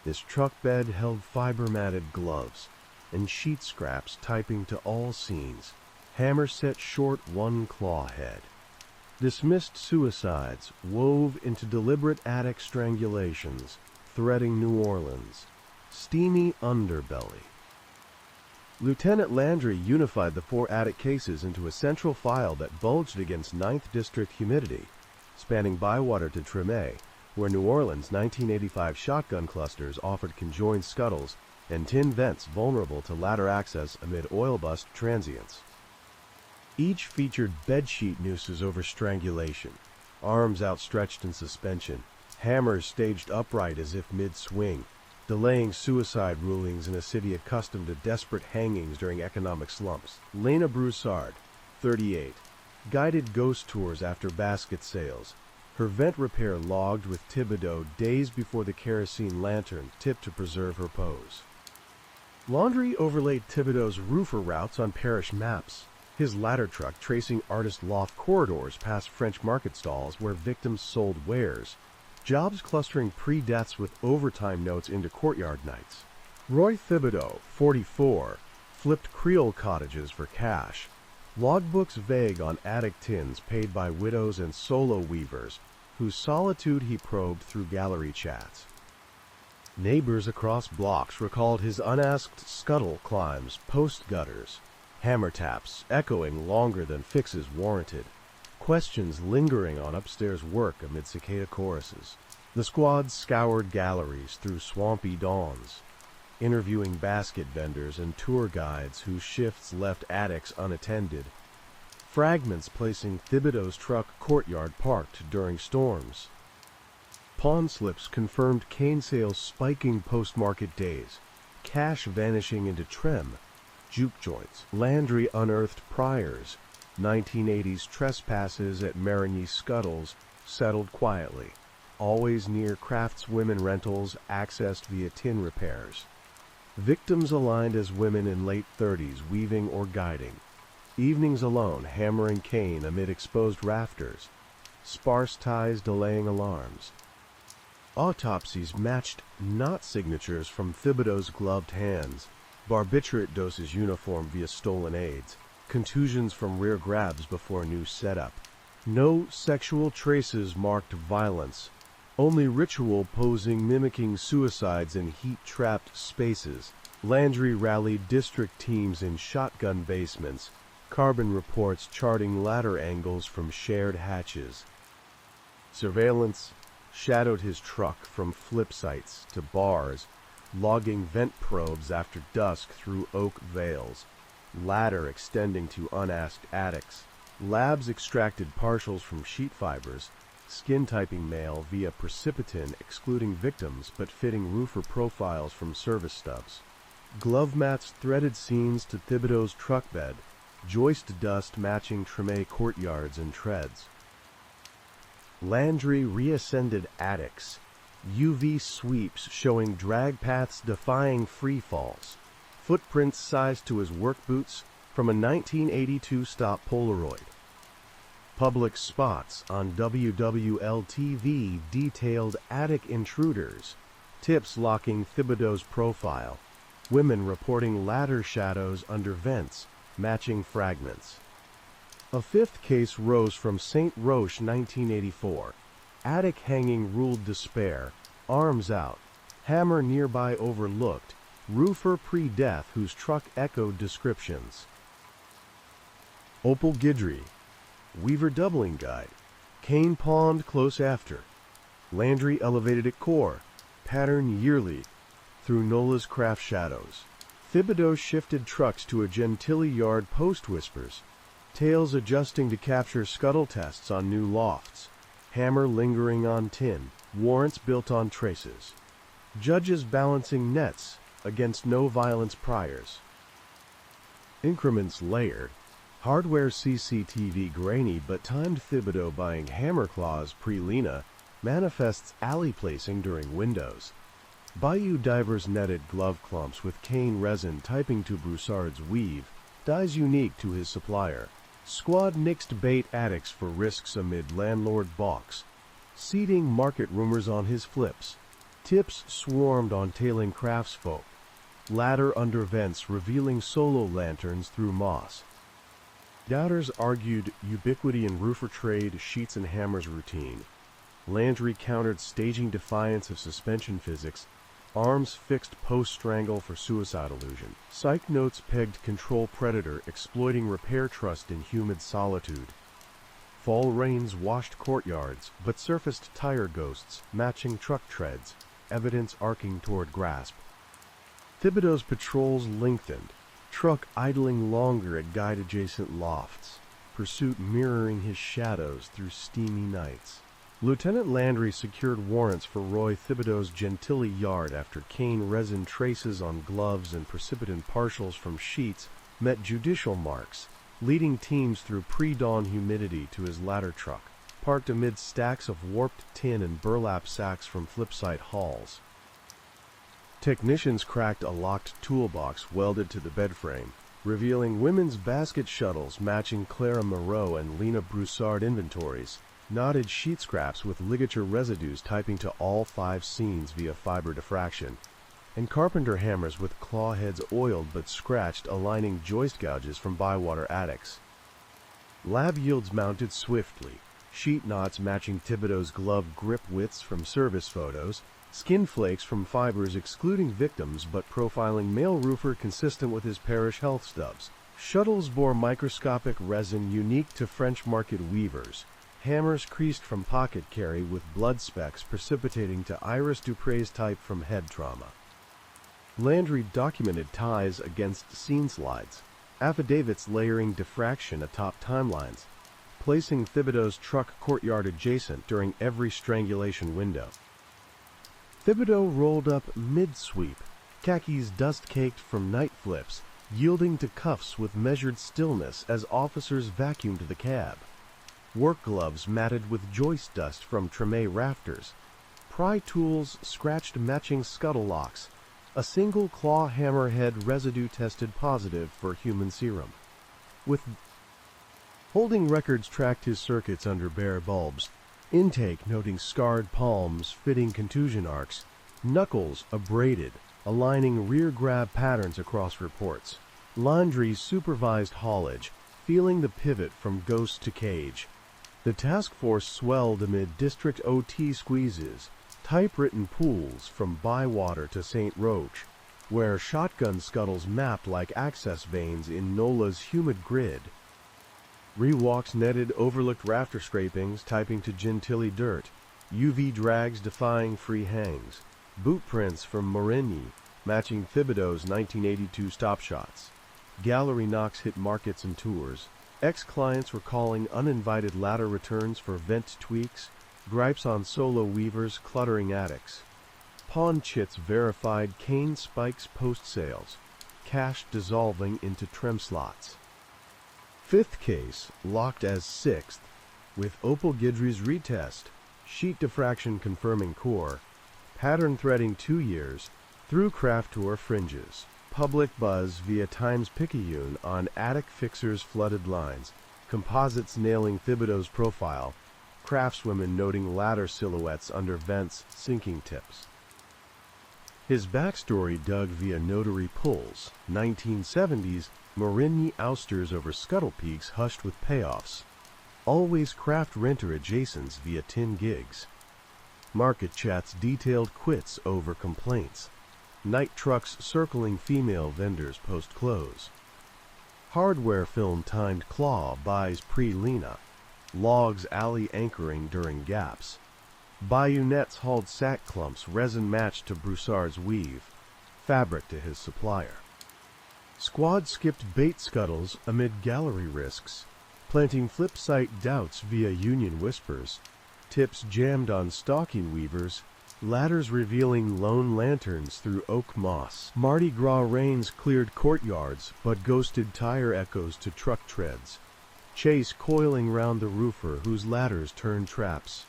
This truck bed held fiber-matted gloves and sheet scraps typing to all scenes. Hammer set short 1 claw head. Dismissed suicides wove into deliberate attic strangulations, threading New Orleans. Steamy underbelly. Lieutenant Landry unified the 4 attic cases into a central file that bulged against 9th District humidity, spanning Bywater to Tremé, where New Orleans' 1985 shotgun clusters offered conjoined scuttles and tin vents vulnerable to ladder access amid oil-bust transients. Each featured bedsheet nooses over strangulation, arms outstretched in suspension, hammers staged upright as if mid-swing, delaying suicide rulings in a city accustomed to desperate hangings during economic slumps. Lena Broussard, 38, guided ghost tours after basket sales, her vent repair logged with Thibodeau days before the kerosene lantern tipped to preserve her pose. Laundry overlaid Thibodeau's roofer routes on parish maps, his ladder truck tracing artist loft corridors past French market stalls where victims sold wares, jobs clustering pre-deaths with overtime notes into courtyard nights. Roy Thibodeau, 44, flipped Creole cottages for cash, logbooks vague on attic tins paid by widows and solo weavers, whose solitude he probed through gallery chats. Neighbors across blocks recalled his unasked scuttle climbs, post gutters, hammer taps echoing longer than fixes warranted, questions lingering on upstairs work amid cicada choruses. The squad scoured galleries through swampy dawns, interviewing basket vendors and tour guides whose shifts left attics unattended, fragments placing Thibodeau's truck courtyard parked during storms. Pawn slips confirmed cane sales spiking post-market days, cash vanishing into trem, juke joints. Landry unearthed priors. 1980s trespasses at Marigny Scuttles settled quietly, always near craftswomen rentals accessed via tin repairs. Victims aligned as women in late 30s weaving or guiding. Evenings alone hammering cane amid exposed rafters. Sparse ties delaying alarms. Autopsies matched not signatures from Thibodeau's gloved hands, barbiturate doses uniform via stolen aids, contusions from rear grabs before new setup. No sexual traces marked violence, only ritual posing mimicking suicides in heat-trapped spaces. Landry rallied district teams in shotgun basements, carbon reports charting ladder angles from shared hatches. Surveillance, shadowed his truck from flip sites to bars, logging vent probes after dusk through oak vales, ladder extending to unasked attics. Labs extracted partials from sheet fibers, skin typing mail via precipitin excluding victims but fitting roofer profiles from service stubs. Glove mats threaded scenes to Thibodeau's truck bed, joist dust matching Treme courtyards and treads. Landry reascended attics, UV sweeps showing drag paths defying free falls, footprints sized to his work boots from a 1982 stop Polaroid. Public spots on WWL-TV detailed attic intruders, tips locking Thibodeau's profile, women reporting ladder shadows under vents, matching fragments. A fifth case rose from St. Roche 1984. Attic hanging ruled despair, arms out, hammer nearby overlooked, roofer pre-death whose truck echoed descriptions. Opal Guidry, Weaver Doubling Guide, Cane Pond close after. Landry elevated at core, pattern yearly, through Nola's craft shadows. Thibodeau shifted trucks to a Gentilly yard post whispers, tails adjusting to capture scuttle tests on new lofts, hammer lingering on tin, warrants built on traces. Judges balancing nets against no violence priors. Increments layered. Hardware CCTV grainy but timed Thibodeau buying hammer claws pre-Lena manifests alley placing during windows. Bayou Divers netted glove clumps with cane resin typing to Broussard's weave, dyes unique to his supplier. Squad nixed bait attics for risks amid landlord balks. Seeding market rumors on his flips. Tips swarmed on tailing craftsfolk. Ladder under vents revealing solo lanterns through moss. Doubters argued ubiquity in roofer trade, sheets and hammers routine. Landry countered staging defiance of suspension physics, arms fixed post-strangle for suicide illusion. Psych notes pegged control predator exploiting repair trust in humid solitude. Fall rains washed courtyards, but surfaced tire ghosts, matching truck treads, evidence arcing toward grasp. Thibodeau's patrols lengthened, truck idling longer at guide-adjacent lofts, pursuit mirroring his shadows through steamy nights. Lieutenant Landry secured warrants for Roy Thibodeau's Gentilly yard after cane resin traces on gloves and precipitin partials from sheets met judicial marks, leading teams through pre-dawn humidity to his ladder truck, parked amid stacks of warped tin and burlap sacks from flipsite halls. Technicians cracked a locked toolbox welded to the bed frame, revealing women's basket shuttles matching Clara Moreau and Lena Broussard inventories, knotted sheet scraps with ligature residues typing to all 5 scenes via fiber diffraction, and carpenter hammers with claw heads oiled but scratched aligning joist gouges from bywater attics. Lab yields mounted swiftly, sheet knots matching Thibodeau's glove grip widths from service photos, skin flakes from fibers excluding victims but profiling male roofer consistent with his parish health stubs. Shuttles bore microscopic resin unique to French market weavers, hammers creased from pocket carry with blood specks precipitating to Iris Dupre's type from head trauma. Landry documented ties against scene slides, affidavits layering diffraction atop timelines, placing Thibodeau's truck courtyard adjacent during every strangulation window. Thibodeau rolled up mid-sweep, khakis dust-caked from night flips, yielding to cuffs with measured stillness as officers vacuumed the cab. Work gloves matted with joist dust from Treme rafters, pry tools scratched matching scuttle locks, a single claw hammerhead residue tested positive for human serum. With holding records tracked his circuits under bare bulbs, intake noting scarred palms fitting contusion arcs, knuckles abraded, aligning rear grab patterns across reports. Landry's supervised haulage, feeling the pivot from ghost to cage. The task force swelled amid district OT squeezes, typewritten pools from Bywater to St. Roche, where shotgun scuttles mapped like access veins in Nola's humid grid. Rewalks netted overlooked rafter scrapings typing to Gentilly dirt, UV drags defying free hangs, boot prints from Morigny matching Thibodeau's 1982 stop shots. Gallery knocks hit markets and tours. Ex-clients recalling uninvited ladder returns for vent tweaks, gripes on solo weavers cluttering attics. Pawn chits verified cane spikes post-sales, cash dissolving into trim slots. Fifth case, locked as sixth, with Opal Guidry's retest, sheet diffraction confirming core, pattern threading 2 years, through craft tour fringes. Public buzz via Times-Picayune on attic fixers' flooded lines, composites nailing Thibodeau's profile, craftswomen noting ladder silhouettes under vents' sinking tips. His backstory dug via notary pulls, 1970s, Morigny ousters over scuttle peaks hushed with payoffs, always craft renter adjacents via tin gigs. Market chats detailed quits over complaints. Night trucks circling female vendors post-close. Hardware film timed Claw buys pre-Lena. Logs alley anchoring during gaps. Bayou nets hauled sack clumps resin matched to Broussard's weave. Fabric to his supplier. Squad skipped bait scuttles amid gallery risks, planting flip site doubts via union whispers. Tips jammed on stocking weavers. Ladders revealing lone lanterns through oak moss. Mardi Gras rains cleared courtyards, but ghosted tire echoes to truck treads. Chase coiling round the roofer whose ladders turned traps.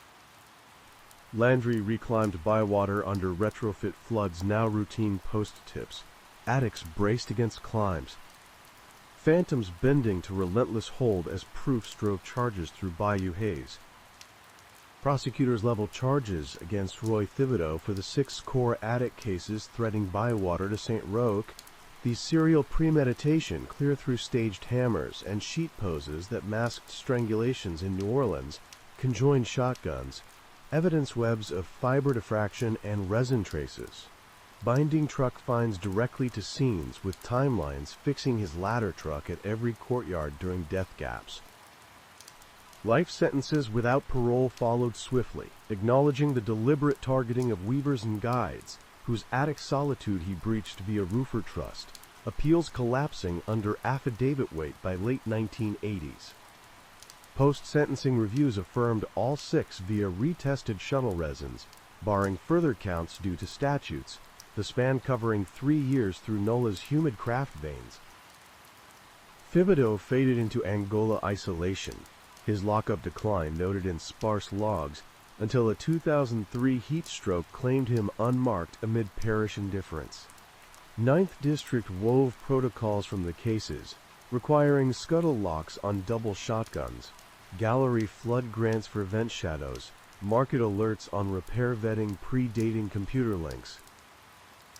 Landry reclimbed Bywater under retrofit floods now routine post tips. Attics braced against climbs. Phantoms bending to relentless hold as proofs drove charges through Bayou haze. Prosecutors leveled charges against Roy Thibodeau for the 6 core attic cases threading Bywater to St. Roch, the serial premeditation clear through staged hammers and sheet poses that masked strangulations in New Orleans, conjoined shotguns, evidence webs of fiber diffraction and resin traces. Binding truck finds directly to scenes with timelines fixing his ladder truck at every courtyard during death gaps. Life sentences without parole followed swiftly, acknowledging the deliberate targeting of weavers and guides, whose attic solitude he breached via roofer trust, appeals collapsing under affidavit weight by late 1980s. Post-sentencing reviews affirmed all 6 via retested shuttle resins, barring further counts due to statutes, the span covering 3 years through NOLA's humid craft veins. Thibodeau faded into Angola isolation, his lockup decline noted in sparse logs, until a 2003 heat stroke claimed him unmarked amid parish indifference. 9th District wove protocols from the cases, requiring scuttle locks on double shotguns, gallery flood grants for vent shadows, market alerts on repair vetting predating computer links.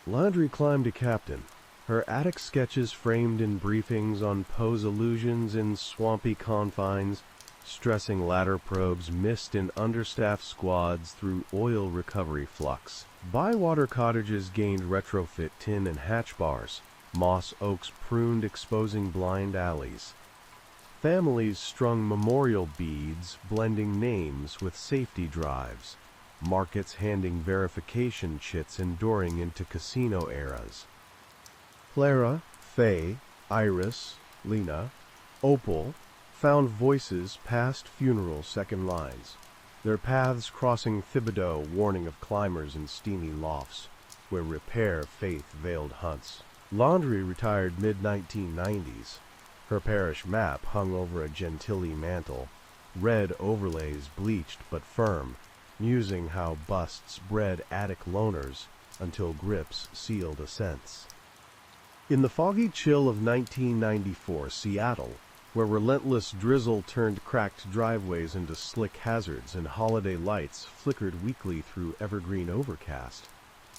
Landry climbed to captain, her attic sketches framed in briefings on pose illusions in swampy confines, stressing ladder probes missed in understaffed squads through oil recovery flux. Bywater cottages gained retrofit tin and hatch bars. Moss oaks pruned exposing blind alleys. Families strung memorial beads, blending names with safety drives. Markets handing verification chits enduring into casino eras. Clara, Faye, Iris, Lena, Opal found voices past funeral second lines, their paths crossing Thibodeau warning of climbers in steamy lofts, where repair faith veiled hunts. Laundry retired mid-1990s. Her parish map hung over a Gentilly mantle, red overlays bleached but firm, musing how busts bred attic loners until grips sealed ascents. In the foggy chill of 1994 Seattle, where relentless drizzle turned cracked driveways into slick hazards and holiday lights flickered weakly through evergreen overcast,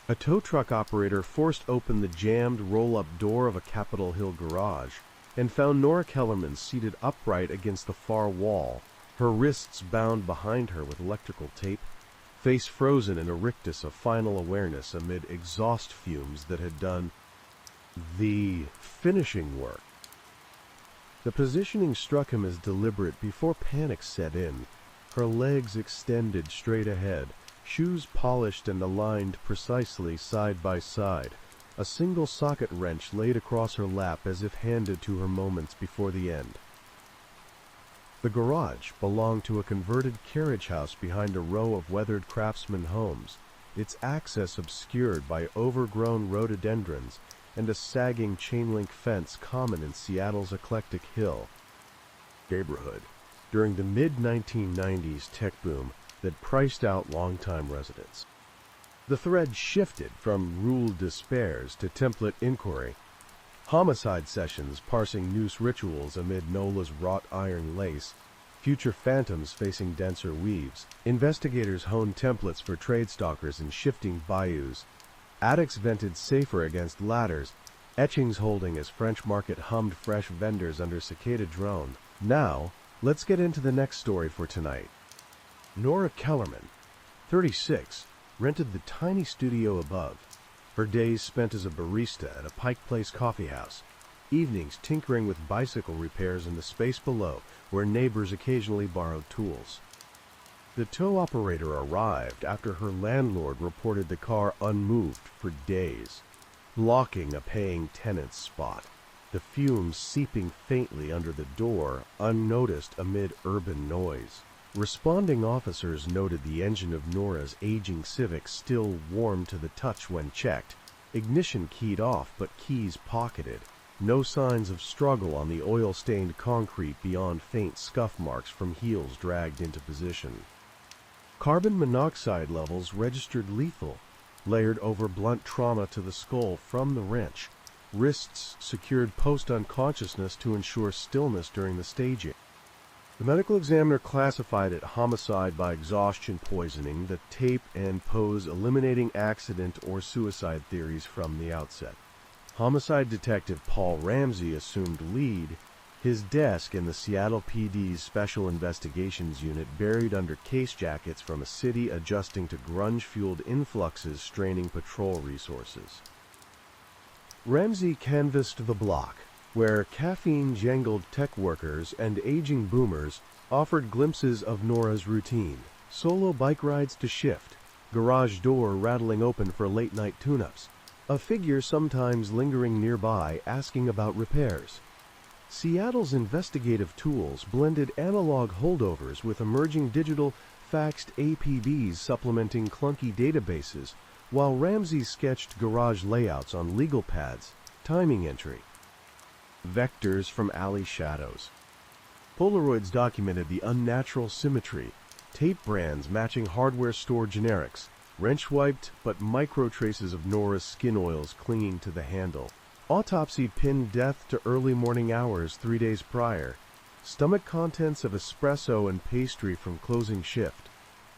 a tow truck operator forced open the jammed roll-up door of a Capitol Hill garage and found Nora Kellerman seated upright against the far wall, her wrists bound behind her with electrical tape, face frozen in a rictus of final awareness amid exhaust fumes that had done the finishing work. The positioning struck him as deliberate before panic set in, her legs extended straight ahead, shoes polished and aligned precisely side by side. A single socket wrench laid across her lap as if handed to her moments before the end. The garage belonged to a converted carriage house behind a row of weathered craftsman homes, its access obscured by overgrown rhododendrons and a sagging chain-link fence common in Seattle's eclectic hill neighborhood during the mid-1990s tech boom that priced out longtime residents. The thread shifted from ruled despairs to template inquiry. Homicide sessions parsing noose rituals amid Nola's wrought iron lace, future phantoms facing denser weaves. Investigators honed templates for trade stalkers in shifting bayous. Attics vented safer against ladders, etchings holding as French Market hummed fresh vendors under cicada drone. Now, let's get into the next story for tonight. Nora Kellerman, 36, rented the tiny studio above. Her days spent as a barista at a Pike Place coffee house, evenings tinkering with bicycle repairs in the space below where neighbors occasionally borrowed tools. The tow operator arrived after her landlord reported the car unmoved for days, blocking a paying tenant's spot, the fumes seeping faintly under the door, unnoticed amid urban noise. Responding officers noted the engine of Nora's aging Civic still warm to the touch when checked, ignition keyed off but keys pocketed. No signs of struggle on the oil-stained concrete beyond faint scuff marks from heels dragged into position. Carbon monoxide levels registered lethal, layered over blunt trauma to the skull from the wrench, wrists secured post-unconsciousness to ensure stillness during the staging. The medical examiner classified it homicide by exhaustion poisoning, the tape and pose eliminating accident or suicide theories from the outset. Homicide detective Paul Ramsey assumed lead, his desk in the Seattle PD's Special Investigations Unit buried under case jackets from a city adjusting to grunge-fueled influxes straining patrol resources. Ramsey canvassed the block, where caffeine-jangled tech workers and aging boomers offered glimpses of Nora's routine. Solo bike rides to shift, garage door rattling open for late-night tune-ups, a figure sometimes lingering nearby asking about repairs. Seattle's investigative tools blended analog holdovers with emerging digital faxed APBs supplementing clunky databases, while Ramsey sketched garage layouts on legal pads, timing entry. Vectors from alley shadows. Polaroids documented the unnatural symmetry, tape brands matching hardware store generics, wrench-wiped but micro traces of Nora's skin oils clinging to the handle. Autopsy pinned death to early morning hours 3 days prior. Stomach contents of espresso and pastry from closing shift.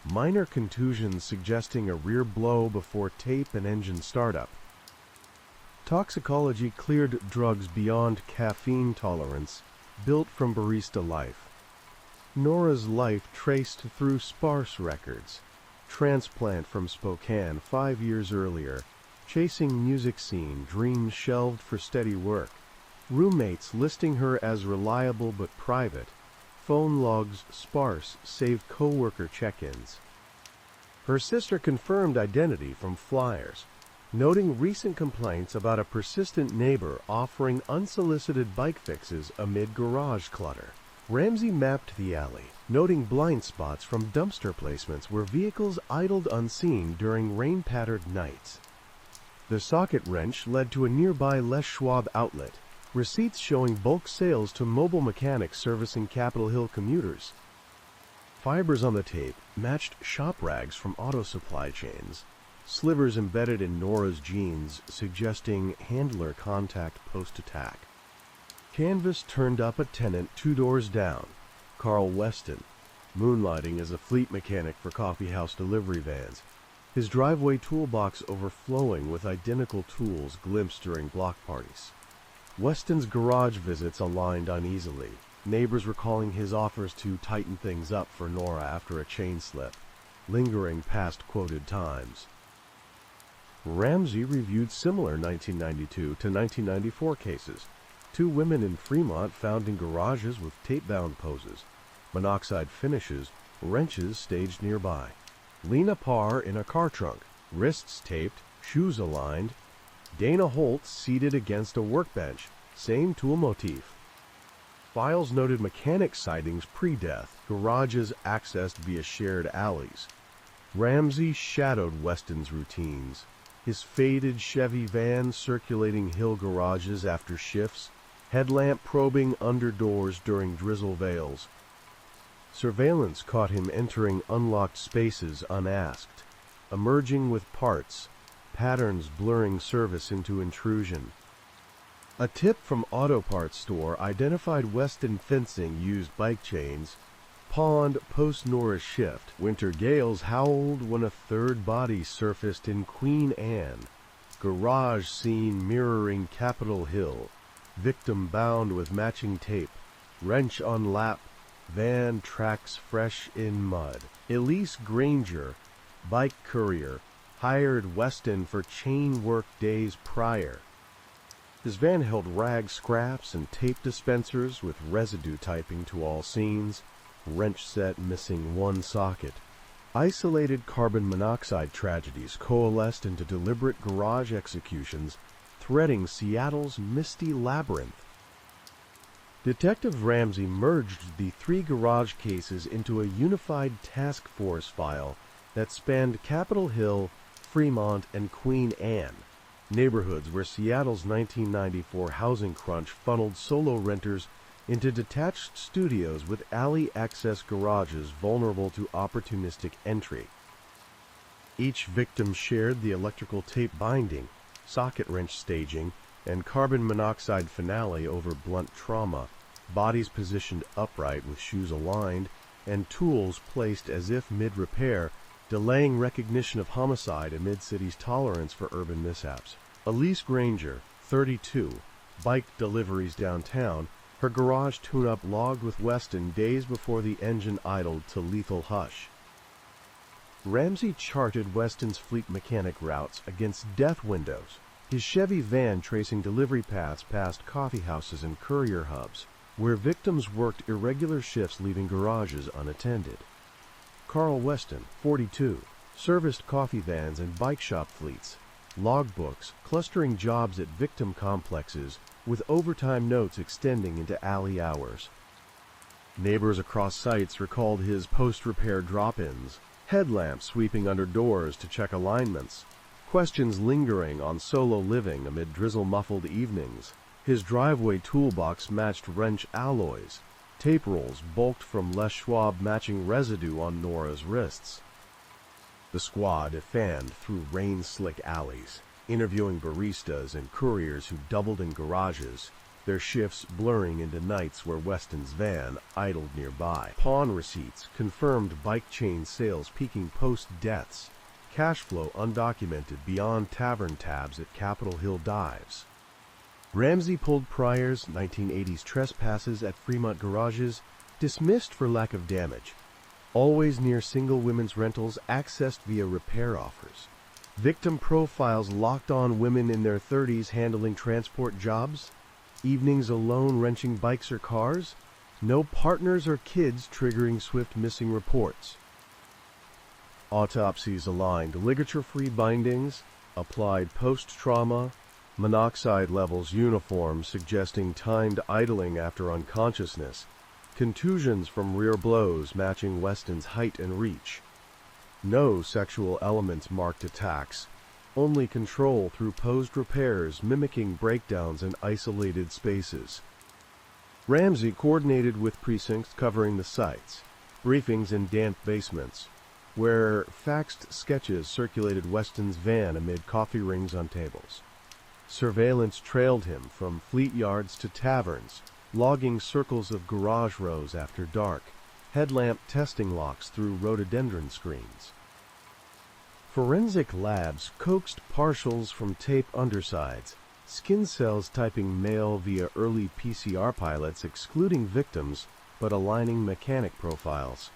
Minor contusions suggesting a rear blow before tape and engine startup. Toxicology cleared drugs beyond caffeine tolerance, built from barista life. Nora's life traced through sparse records. Transplant from Spokane 5 years earlier. Chasing music scene, dreams shelved for steady work. Roommates listing her as reliable but private. Phone logs sparse, save co-worker check-ins. Her sister confirmed identity from flyers, noting recent complaints about a persistent neighbor offering unsolicited bike fixes amid garage clutter. Ramsey mapped the alley, noting blind spots from dumpster placements where vehicles idled unseen during rain-patterned nights. The socket wrench led to a nearby Les Schwab outlet, receipts showing bulk sales to mobile mechanics servicing Capitol Hill commuters. Fibers on the tape matched shop rags from auto supply chains, slivers embedded in Nora's jeans suggesting handler contact post-attack. Canvas turned up a tenant 2 doors down, Carl Weston, moonlighting as a fleet mechanic for coffeehouse delivery vans, his driveway toolbox overflowing with identical tools glimpsed during block parties. Weston's garage visits aligned uneasily, neighbors recalling his offers to tighten things up for Nora after a chain slip, lingering past quoted times. Ramsey reviewed similar 1992 to 1994 cases. 2 women in Fremont found in garages with tape-bound poses, monoxide finishes, wrenches staged nearby. Lena Parr in a car trunk, wrists taped, shoes aligned. Dana Holt seated against a workbench, same tool motif. Files noted mechanic sightings pre-death, garages accessed via shared alleys. Ramsey shadowed Weston's routines, his faded Chevy van circulating hill garages after shifts, headlamp probing under doors during drizzle veils. Surveillance caught him entering unlocked spaces unasked, emerging with parts, patterns blurring service into intrusion. A tip from auto parts store identified Weston fencing used bike chains, pawned post-Norris shift. Winter gales howled when a third body surfaced in Queen Anne. Garage scene mirroring Capitol Hill. Victim bound with matching tape. Wrench on lap. Van tracks fresh in mud. Elise Granger, bike courier, hired Weston for chain work days prior. His van held rag scraps and tape dispensers with residue typing to all scenes, wrench set missing one socket. Isolated carbon monoxide tragedies coalesced into deliberate garage executions, threading Seattle's misty labyrinth. Detective Ramsey merged the 3 garage cases into a unified task force file that spanned Capitol Hill, Fremont, and Queen Anne, neighborhoods where Seattle's 1994 housing crunch funneled solo renters into detached studios with alley-access garages vulnerable to opportunistic entry. Each victim shared the electrical tape binding, socket wrench staging, and carbon monoxide finale over blunt trauma, bodies positioned upright with shoes aligned, and tools placed as if mid-repair, delaying recognition of homicide amid city's tolerance for urban mishaps. Elise Granger, 32, biked deliveries downtown, her garage tune-up logged with Weston days before the engine idled to lethal hush. Ramsey charted Weston's fleet mechanic routes against death windows, his Chevy van tracing delivery paths past coffee houses and courier hubs, where victims worked irregular shifts leaving garages unattended. Carl Weston, 42, serviced coffee vans and bike shop fleets, logbooks clustering jobs at victim complexes with overtime notes extending into alley hours. Neighbors across sites recalled his post-repair drop-ins, headlamps sweeping under doors to check alignments, questions lingering on solo living amid drizzle-muffled evenings. His driveway toolbox matched wrench alloys, tape rolls bulked from Les Schwab matching residue on Nora's wrists. The squad fanned through rain-slick alleys, interviewing baristas and couriers who doubled in garages, their shifts blurring into nights where Weston's van idled nearby. Pawn receipts confirmed bike chain sales peaking post-deaths, cash flow undocumented beyond tavern tabs at Capitol Hill dives. Ramsey pulled Pryor's 1980s trespasses at Fremont garages, dismissed for lack of damage. Always near single women's rentals accessed via repair offers. Victim profiles locked on women in their 30s handling transport jobs. Evenings alone wrenching bikes or cars. No partners or kids triggering swift missing reports. Autopsies aligned ligature-free bindings, applied post-trauma, monoxide levels uniform suggesting timed idling after unconsciousness, contusions from rear blows matching Weston's height and reach. No sexual elements marked attacks, only control through posed repairs mimicking breakdowns in isolated spaces. Ramsey coordinated with precincts covering the sites, briefings in damp basements, where faxed sketches circulated Weston's van amid coffee rings on tables. Surveillance trailed him from fleet yards to taverns, logging circles of garage rows after dark, headlamp testing locks through rhododendron screens. Forensic labs coaxed partials from tape undersides, skin cells typing male via early PCR pilots excluding victims but aligning mechanic profiles.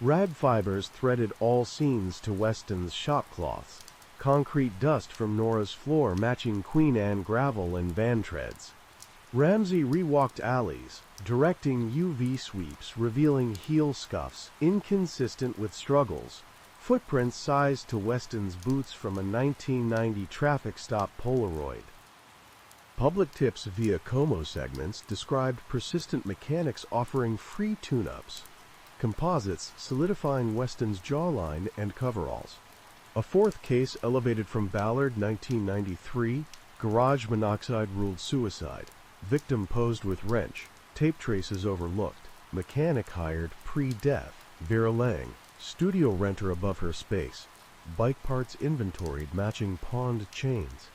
Rag fibers threaded all scenes to Weston's shop cloths, concrete dust from Nora's floor matching Queen Anne gravel and van treads. Ramsey rewalked alleys, directing UV sweeps revealing heel scuffs inconsistent with struggles, footprints sized to Weston's boots from a 1990 traffic stop Polaroid. Public tips via Como segments described persistent mechanics offering free tune-ups, composites solidifying Weston's jawline and coveralls. A fourth case elevated from Ballard 1993, garage monoxide ruled suicide. Victim posed with wrench, tape traces overlooked, mechanic hired pre-death. Vera Lang, studio renter above her space, bike parts inventoried matching pawned chains.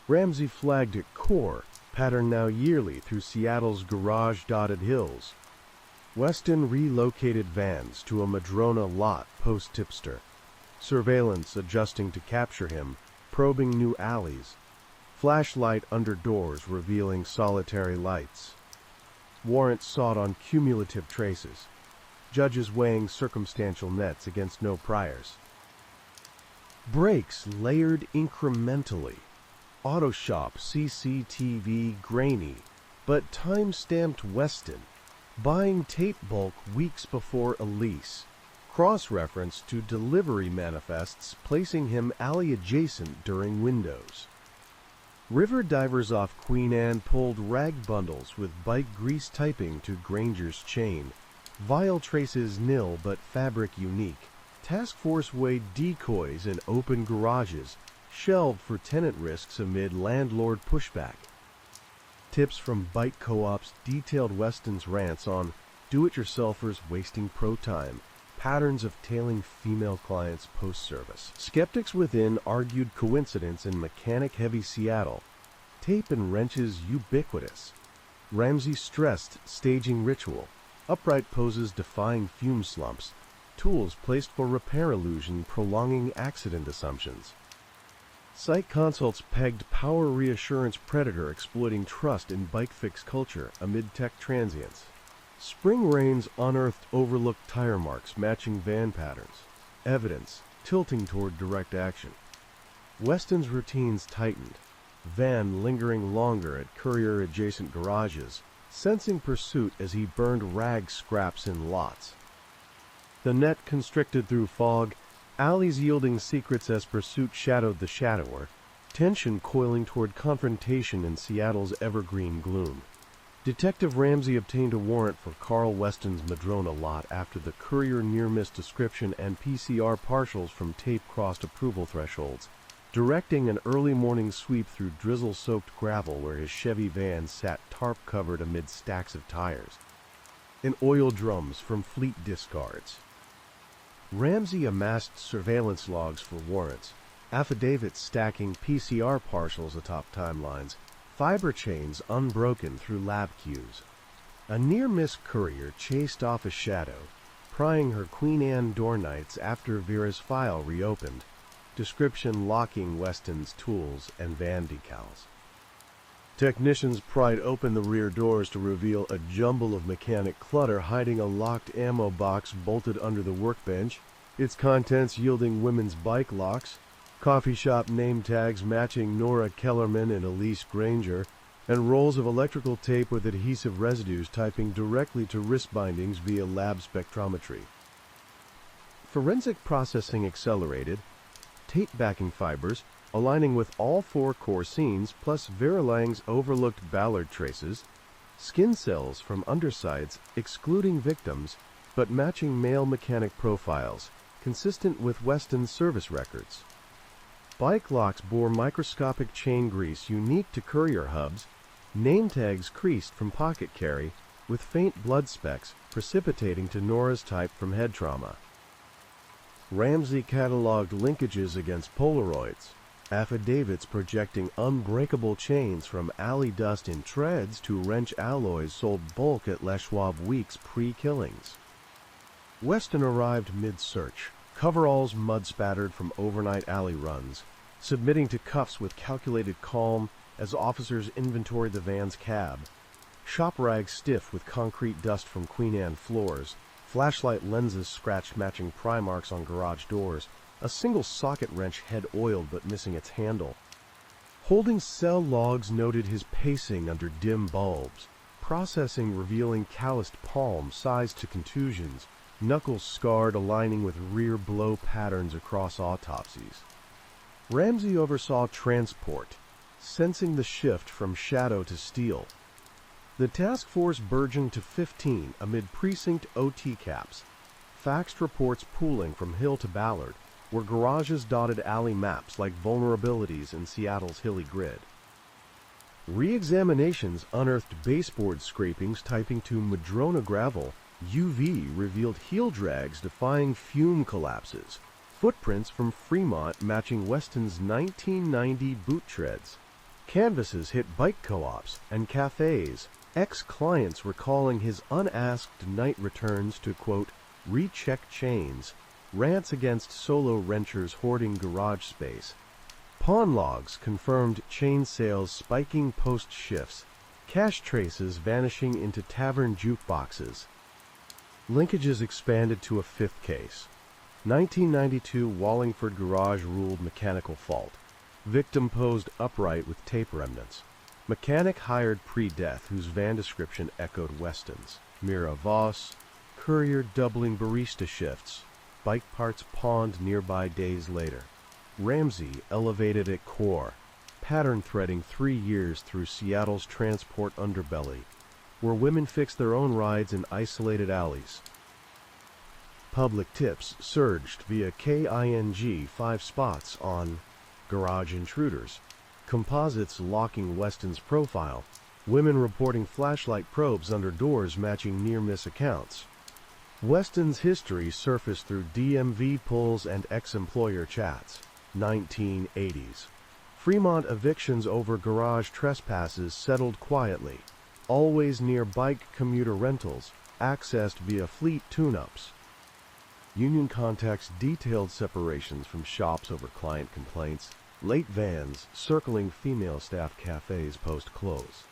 Ramsey flagged at core, patterned now yearly through Seattle's garage-dotted hills. Weston relocated vans to a Madrona lot post-tipster. Surveillance adjusting to capture him, probing new alleys. Flashlight under doors revealing solitary lights. Warrants sought on cumulative traces. Judges weighing circumstantial nets against no priors. Brakes layered incrementally. Auto shop CCTV grainy, but time-stamped Weston. Buying tape bulk weeks before a lease. Cross-reference to delivery manifests placing him alley-adjacent during windows. River divers off Queen Anne pulled rag bundles with bike grease typing to Granger's chain. Vial traces nil but fabric unique. Task force weighed decoys in open garages, shelved for tenant risks amid landlord pushback. Tips from bike co-ops detailed Weston's rants on do-it-yourselfers wasting pro time, patterns of tailing female clients post-service. Skeptics within argued coincidence in mechanic-heavy Seattle. Tape and wrenches ubiquitous. Ramsey stressed staging ritual. Upright poses defying fume slumps. Tools placed for repair illusion prolonging accident assumptions. Site consults pegged power reassurance predator exploiting trust in bike fix culture amid tech transients. Spring rains unearthed overlooked tire marks matching van patterns. Evidence tilting toward direct action. Weston's routines tightened. Van lingering longer at courier-adjacent garages, sensing pursuit as he burned rag scraps in lots. The net constricted through fog, alleys yielding secrets as pursuit shadowed the shadower, tension coiling toward confrontation in Seattle's evergreen gloom. Detective Ramsey obtained a warrant for Carl Weston's Madrona lot after the courier near-miss description and PCR partials from tape-crossed approval thresholds, directing an early morning sweep through drizzle-soaked gravel where his Chevy van sat tarp-covered amid stacks of tires, and oil drums from fleet discards. Ramsey amassed surveillance logs for warrants, affidavits stacking PCR partials atop timelines, fiber chains unbroken through lab queues. A near-miss courier chased off a shadow, prying her Queen Anne door nights after Vera's file reopened, description locking Weston's tools and van decals. Technicians pried open the rear doors to reveal a jumble of mechanic clutter hiding a locked ammo box bolted under the workbench, its contents yielding women's bike locks, coffee shop name tags matching Nora Kellerman and Elise Granger, and rolls of electrical tape with adhesive residues typing directly to wrist bindings via lab spectrometry. Forensic processing accelerated, tape backing fibers, aligning with all four core scenes plus Vera Lang's overlooked Ballard traces, skin cells from undersides excluding victims but matching male mechanic profiles, consistent with Weston's service records. Bike locks bore microscopic chain grease unique to courier hubs, name tags creased from pocket carry, with faint blood specks precipitating to Nora's type from head trauma. Ramsey cataloged linkages against Polaroids, affidavits projecting unbreakable chains from alley dust in treads to wrench alloys sold bulk at Les Schwab weeks pre-killings. Weston arrived mid-search, coveralls mud-spattered from overnight alley runs, submitting to cuffs with calculated calm as officers inventoried the van's cab, shop rags stiff with concrete dust from Queen Anne floors, flashlight lenses scratched matching pry marks on garage doors, a single socket wrench head oiled but missing its handle. Holding cell logs noted his pacing under dim bulbs, processing revealing calloused palms sized to contusions, knuckles scarred aligning with rear blow patterns across autopsies. Ramsey oversaw transport, sensing the shift from shadow to steel. The task force burgeoned to 15 amid precinct OT caps, faxed reports pooling from Hill to Ballard, where garages dotted alley maps like vulnerabilities in Seattle's hilly grid. Re-examinations unearthed baseboard scrapings typing to Madrona gravel. UV revealed heel drags defying fume collapses, footprints from Fremont matching Weston's 1990 boot treads. Canvases hit bike co-ops and cafes, ex-clients recalling his unasked night returns to, quote, recheck chains, rants against solo renters hoarding garage space. Pawn logs confirmed chain sales spiking post-shifts, cash traces vanishing into tavern jukeboxes. Linkages expanded to a fifth case. 1992 Wallingford garage ruled mechanical fault. Victim posed upright with tape remnants. Mechanic hired pre-death whose van description echoed Weston's. Mira Voss, courier doubling barista shifts. Bike parts pawned nearby days later. Ramsey elevated at core, pattern threading 3 years through Seattle's transport underbelly, where women fix their own rides in isolated alleys. Public tips surged via KING 5 spots on garage intruders, composites locking Weston's profile, women reporting flashlight probes under doors matching near-miss accounts. Weston's history surfaced through DMV pulls and ex-employer chats. 1980s. Fremont evictions over garage trespasses settled quietly, always near bike commuter rentals, accessed via fleet tune-ups. Union contacts detailed separations from shops over client complaints, late vans circling female staff cafes post-close.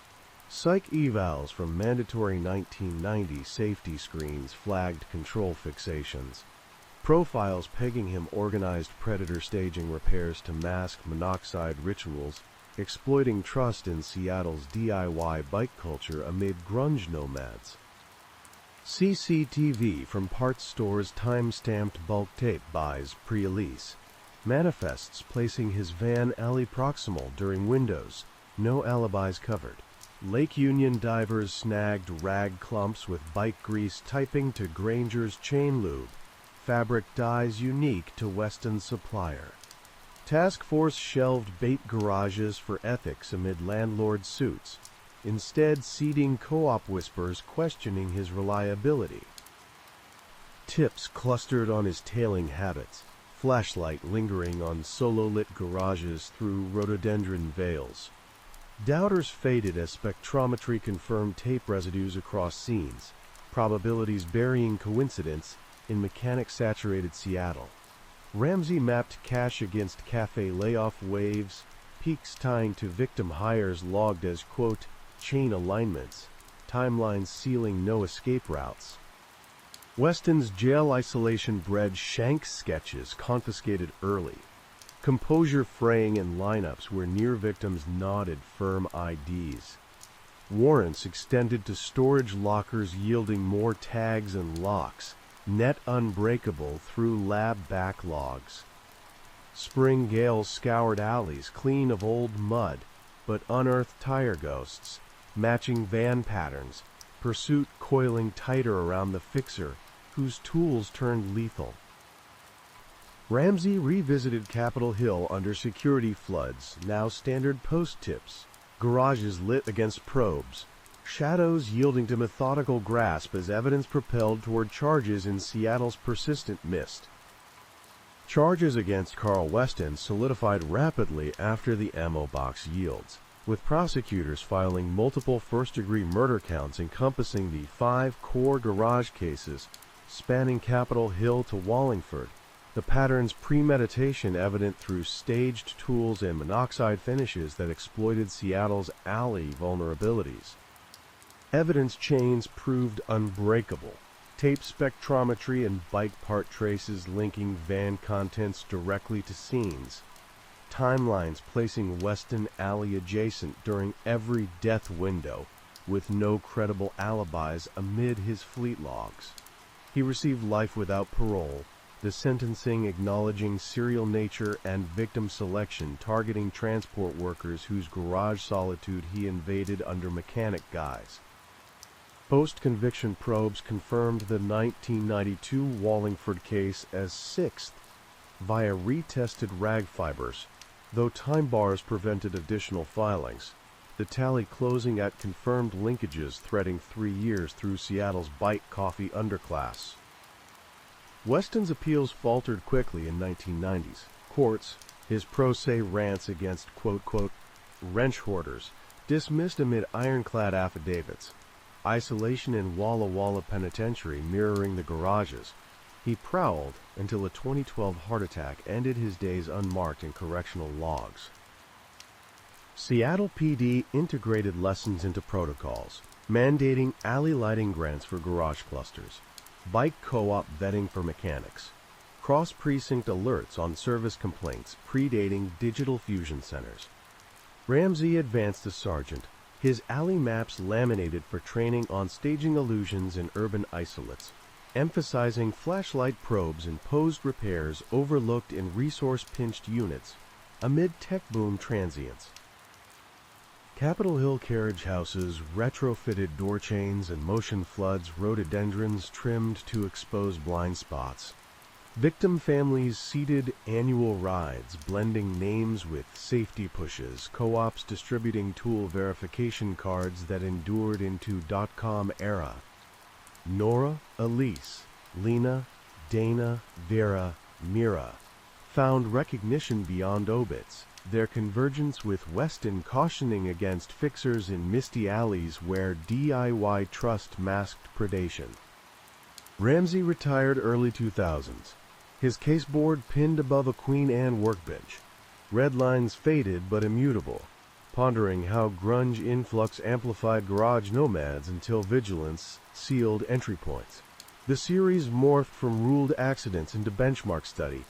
Psych evals from mandatory 1990 safety screens flagged control fixations. Profiles pegging him organized predator staging repairs to mask monoxide rituals, exploiting trust in Seattle's DIY bike culture amid grunge nomads. CCTV from parts stores time-stamped bulk tape buys pre-lease. Manifests placing his van alley proximal during windows, no alibis covered. Lake Union divers snagged rag clumps with bike grease typing to Granger's chain lube. Fabric dyes unique to Weston's supplier. Task force shelved bait garages for ethics amid landlord suits, instead seeding co-op whispers questioning his reliability. Tips clustered on his tailing habits, flashlight lingering on solo-lit garages through rhododendron veils. Doubters faded as spectrometry confirmed tape residues across scenes, probabilities burying coincidence in mechanic-saturated Seattle. Ramsey mapped cash against cafe layoff waves, peaks tying to victim hires logged as, quote, chain alignments, timelines sealing no escape routes. Weston's jail isolation bred shank sketches confiscated early, composure fraying in lineups where near victims nodded firm IDs. Warrants extended to storage lockers yielding more tags and locks, net unbreakable through lab backlogs. Spring gales scoured alleys clean of old mud, but unearthed tire ghosts, matching van patterns, pursuit coiling tighter around the fixer, whose tools turned lethal. Ramsey revisited Capitol Hill under security floods, now standard post tips, garages lit against probes, shadows yielding to methodical grasp as evidence propelled toward charges in Seattle's persistent mist. Charges against Carl Weston solidified rapidly after the ammo box yields, with prosecutors filing multiple first-degree murder counts encompassing the 5 core garage cases spanning Capitol Hill to Wallingford, the pattern's premeditation evident through staged tools and monoxide finishes that exploited Seattle's alley vulnerabilities. Evidence chains proved unbreakable, tape spectrometry and bike part traces linking van contents directly to scenes. timelines placing Weston Alley adjacent during every death window, with no credible alibis amid his fleet logs. He received life without parole, the sentencing acknowledging serial nature and victim selection targeting transport workers whose garage solitude he invaded under mechanic guise. Post-conviction probes confirmed the 1992 Wallingford case as sixth via retested rag fibers, though time bars prevented additional filings, the tally closing at confirmed linkages threading 3 years through Seattle's bite coffee underclass. Weston's appeals faltered quickly in 1990s. Courts, his pro se rants against quote, wrench hoarders, dismissed amid ironclad affidavits. Isolation in Walla Walla Penitentiary mirroring the garages. He prowled until a 2012 heart attack ended his days unmarked in correctional logs. Seattle PD integrated lessons into protocols, mandating alley lighting grants for garage clusters, bike co-op vetting for mechanics, cross-precinct alerts on service complaints predating digital fusion centers. Ramsey advanced to sergeant, his alley maps laminated for training on staging illusions in urban isolates, emphasizing flashlight probes and posed repairs overlooked in resource-pinched units amid tech boom transients. Capitol Hill carriage houses, retrofitted door chains, and motion floods rhododendrons trimmed to expose blind spots. Victim families seated annual rides, blending names with safety pushes, co-ops distributing tool verification cards that endured into .com era. Nora, Elise, Lena, Dana, Vera, Mira found recognition beyond obits, their convergence with Weston cautioning against fixers in misty alleys where DIY trust masked predation. Ramsey retired early 2000s, his caseboard pinned above a Queen Anne workbench, red lines faded but immutable, pondering how grunge influx amplified garage nomads until vigilance sealed entry points. The series morphed from ruled accidents into benchmark study,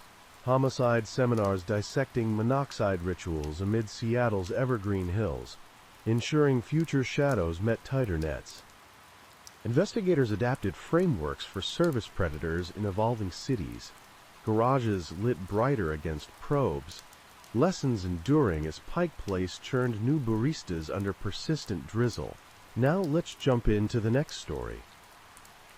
homicide seminars dissecting monoxide rituals amid Seattle's evergreen hills, ensuring future shadows met tighter nets. Investigators adapted frameworks for service predators in evolving cities, garages lit brighter against probes, lessons enduring as Pike Place churned new baristas under persistent drizzle. Now let's jump into the next story.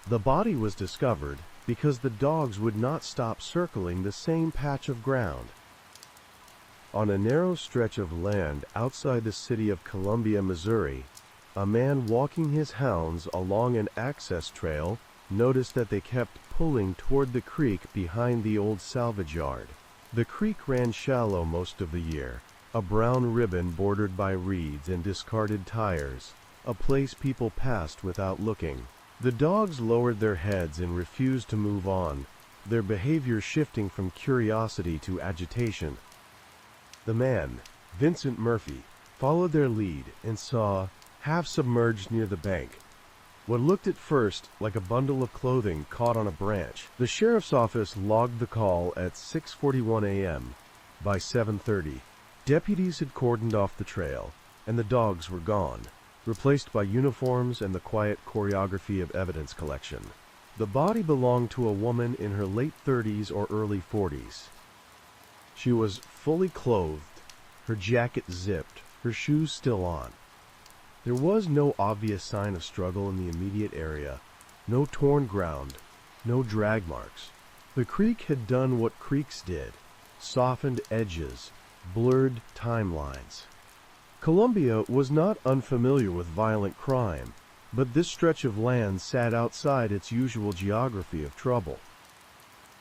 The body was discovered because the dogs would not stop circling the same patch of ground. On a narrow stretch of land outside the city of Columbia, Missouri, a man walking his hounds along an access trail noticed that they kept pulling toward the creek behind the old salvage yard. The creek ran shallow most of the year, a brown ribbon bordered by reeds and discarded tires, a place people passed without looking. The dogs lowered their heads and refused to move on, their behavior shifting from curiosity to agitation. The man, Vincent Murphy, followed their lead and saw, half submerged near the bank, what looked at first like a bundle of clothing caught on a branch. The sheriff's office logged the call at 6:41 a.m. By 7:30, deputies had cordoned off the trail, and the dogs were gone, replaced by uniforms and the quiet choreography of evidence collection. The body belonged to a woman in her late 30s or early 40s. She was fully clothed, her jacket zipped, her shoes still on. There was no obvious sign of struggle in the immediate area, no torn ground, no drag marks. The creek had done what creeks did, softened edges, blurred timelines. Columbia was not unfamiliar with violent crime, but this stretch of land sat outside its usual geography of trouble.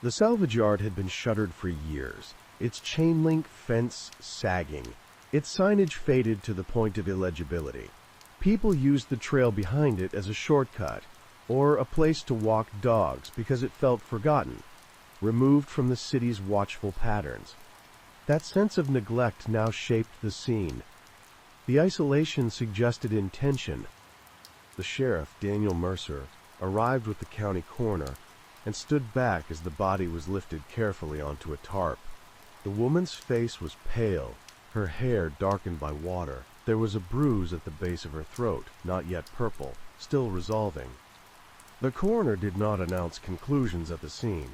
The salvage yard had been shuttered for years, its chain-link fence sagging, its signage faded to the point of illegibility. People used the trail behind it as a shortcut, or a place to walk dogs because it felt forgotten, removed from the city's watchful patterns. That sense of neglect now shaped the scene. The isolation suggested intention. The sheriff, Daniel Mercer, arrived with the county coroner and stood back as the body was lifted carefully onto a tarp. The woman's face was pale, her hair darkened by water. There was a bruise at the base of her throat, not yet purple, still resolving. The coroner did not announce conclusions at the scene,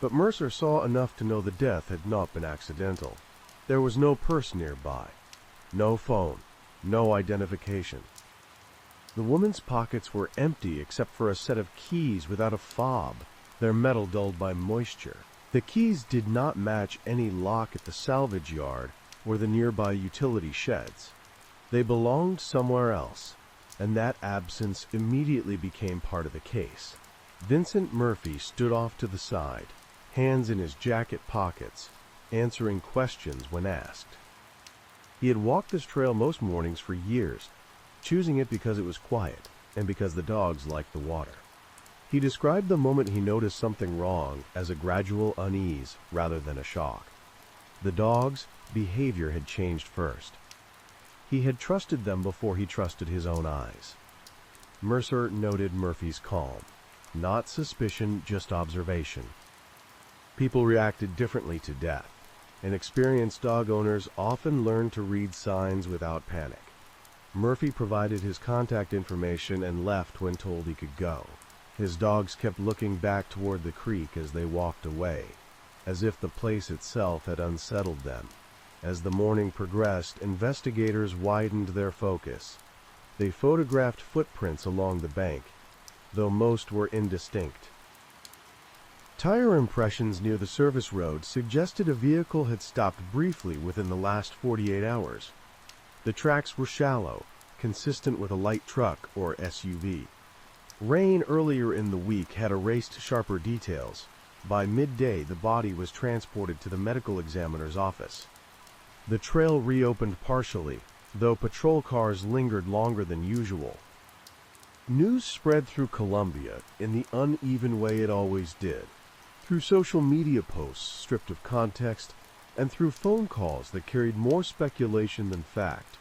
but Mercer saw enough to know the death had not been accidental. There was no purse nearby, no phone, no identification. The woman's pockets were empty except for a set of keys without a fob, their metal dulled by moisture. The keys did not match any lock at the salvage yard or the nearby utility sheds. They belonged somewhere else, and that absence immediately became part of the case. Vincent Murphy stood off to the side, hands in his jacket pockets, answering questions when asked. He had walked this trail most mornings for years, choosing it because it was quiet and because the dogs liked the water. He described the moment he noticed something wrong as a gradual unease rather than a shock. The dogs' behavior had changed first. He had trusted them before he trusted his own eyes. Mercer noted Murphy's calm. Not suspicion, just observation. People reacted differently to death, and experienced dog owners often learn to read signs without panic. Murphy provided his contact information and left when told he could go. His dogs kept looking back toward the creek as they walked away, as if the place itself had unsettled them. As the morning progressed, investigators widened their focus. They photographed footprints along the bank, though most were indistinct. Tire impressions near the service road suggested a vehicle had stopped briefly within the last 48 hours. The tracks were shallow, consistent with a light truck or SUV. Rain earlier in the week had erased sharper details. By midday, the body was transported to the medical examiner's office. The trail reopened partially, though patrol cars lingered longer than usual. News spread through Columbia in the uneven way it always did, through social media posts stripped of context, and through phone calls that carried more speculation than fact.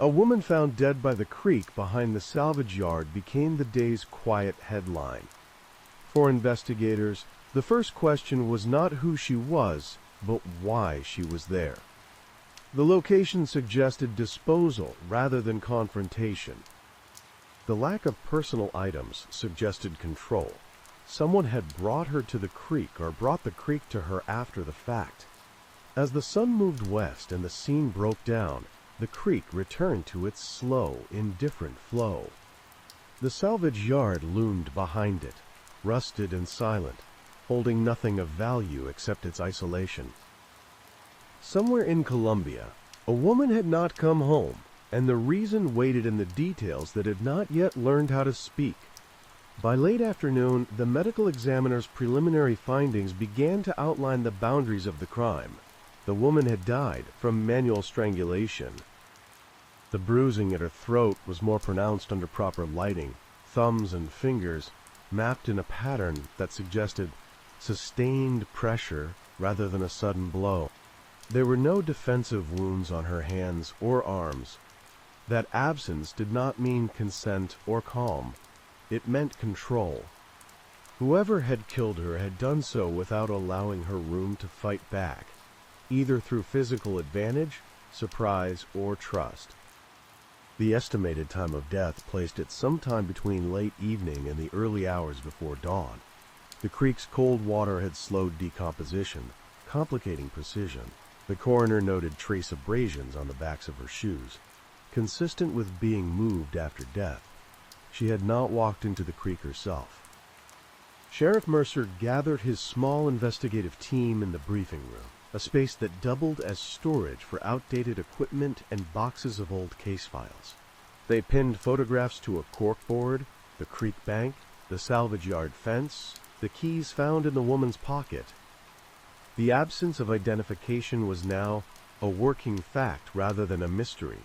A woman found dead by the creek behind the salvage yard became the day's quiet headline. For investigators, the first question was not who she was, but why she was there. The location suggested disposal rather than confrontation. The lack of personal items suggested control. Someone had brought her to the creek or brought the creek to her after the fact. As the sun moved west and the scene broke down, the creek returned to its slow, indifferent flow. The salvage yard loomed behind it, rusted and silent, holding nothing of value except its isolation. Somewhere in Columbia, a woman had not come home, and the reason waited in the details that had not yet learned how to speak. By late afternoon, the medical examiner's preliminary findings began to outline the boundaries of the crime. The woman had died from manual strangulation. The bruising at her throat was more pronounced under proper lighting. Thumbs and fingers mapped in a pattern that suggested sustained pressure rather than a sudden blow. There were no defensive wounds on her hands or arms. That absence did not mean consent or calm. It meant control. Whoever had killed her had done so without allowing her room to fight back, either through physical advantage, surprise, or trust. The estimated time of death placed it sometime between late evening and the early hours before dawn. The creek's cold water had slowed decomposition, complicating precision. The coroner noted trace abrasions on the backs of her shoes, consistent with being moved after death. She had not walked into the creek herself. Sheriff Mercer gathered his small investigative team in the briefing room, a space that doubled as storage for outdated equipment and boxes of old case files. They pinned photographs to a corkboard, the creek bank, the salvage yard fence, the keys found in the woman's pocket. The absence of identification was now a working fact rather than a mystery.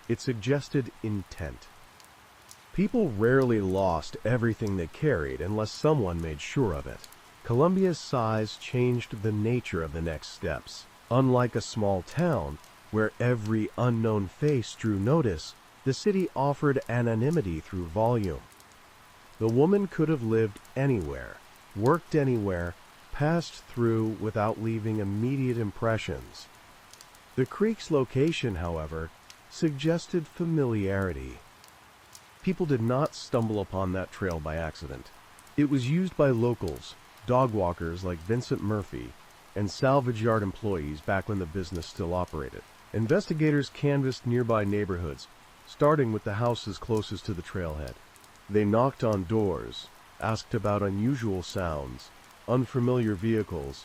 It suggested intent. People rarely lost everything they carried unless someone made sure of it. Columbia's size changed the nature of the next steps. Unlike a small town, where every unknown face drew notice, the city offered anonymity through volume. The woman could have lived anywhere, worked anywhere, passed through without leaving immediate impressions. The creek's location, however, suggested familiarity. People did not stumble upon that trail by accident. It was used by locals, dog walkers like Vincent Murphy, and salvage yard employees back when the business still operated. Investigators canvassed nearby neighborhoods, starting with the houses closest to the trailhead. They knocked on doors, asked about unusual sounds, unfamiliar vehicles,